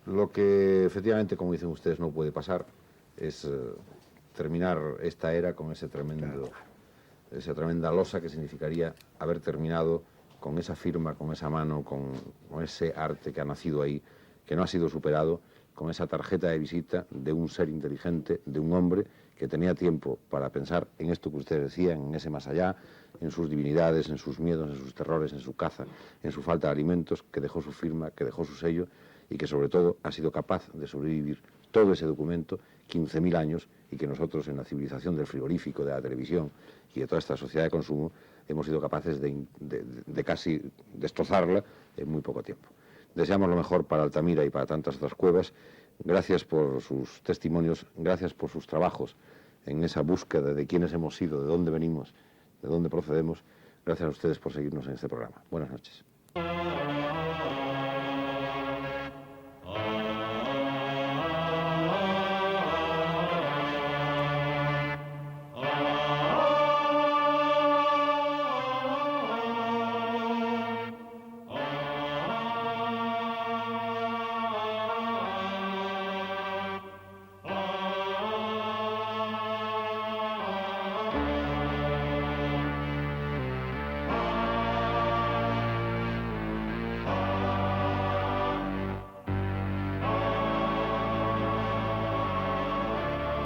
Lo que efectivamente, como dicen ustedes, no puede pasar es terminar esta era con esa tremenda losa que significaría haber terminado con esa firma, con esa mano, con ese arte que ha nacido ahí, que no ha sido superado, con esa tarjeta de visita de un ser inteligente, de un hombre que tenía tiempo para pensar en esto que ustedes decían, en ese más allá, en sus divinidades, en sus miedos, en sus terrores, en su caza, en su falta de alimentos, que dejó su firma, que dejó su sello y que sobre todo ha sido capaz de sobrevivir todo ese documento, 15.000 años, y que nosotros en la civilización del frigorífico, de la televisión y de toda esta sociedad de consumo hemos sido capaces de casi destrozarla en muy poco tiempo. Deseamos lo mejor para Altamira y para tantas otras cuevas. Gracias por sus testimonios, gracias por sus trabajos en esa búsqueda de quiénes hemos sido, de dónde venimos, de dónde procedemos. Gracias a ustedes por seguirnos en este programa. Buenas noches.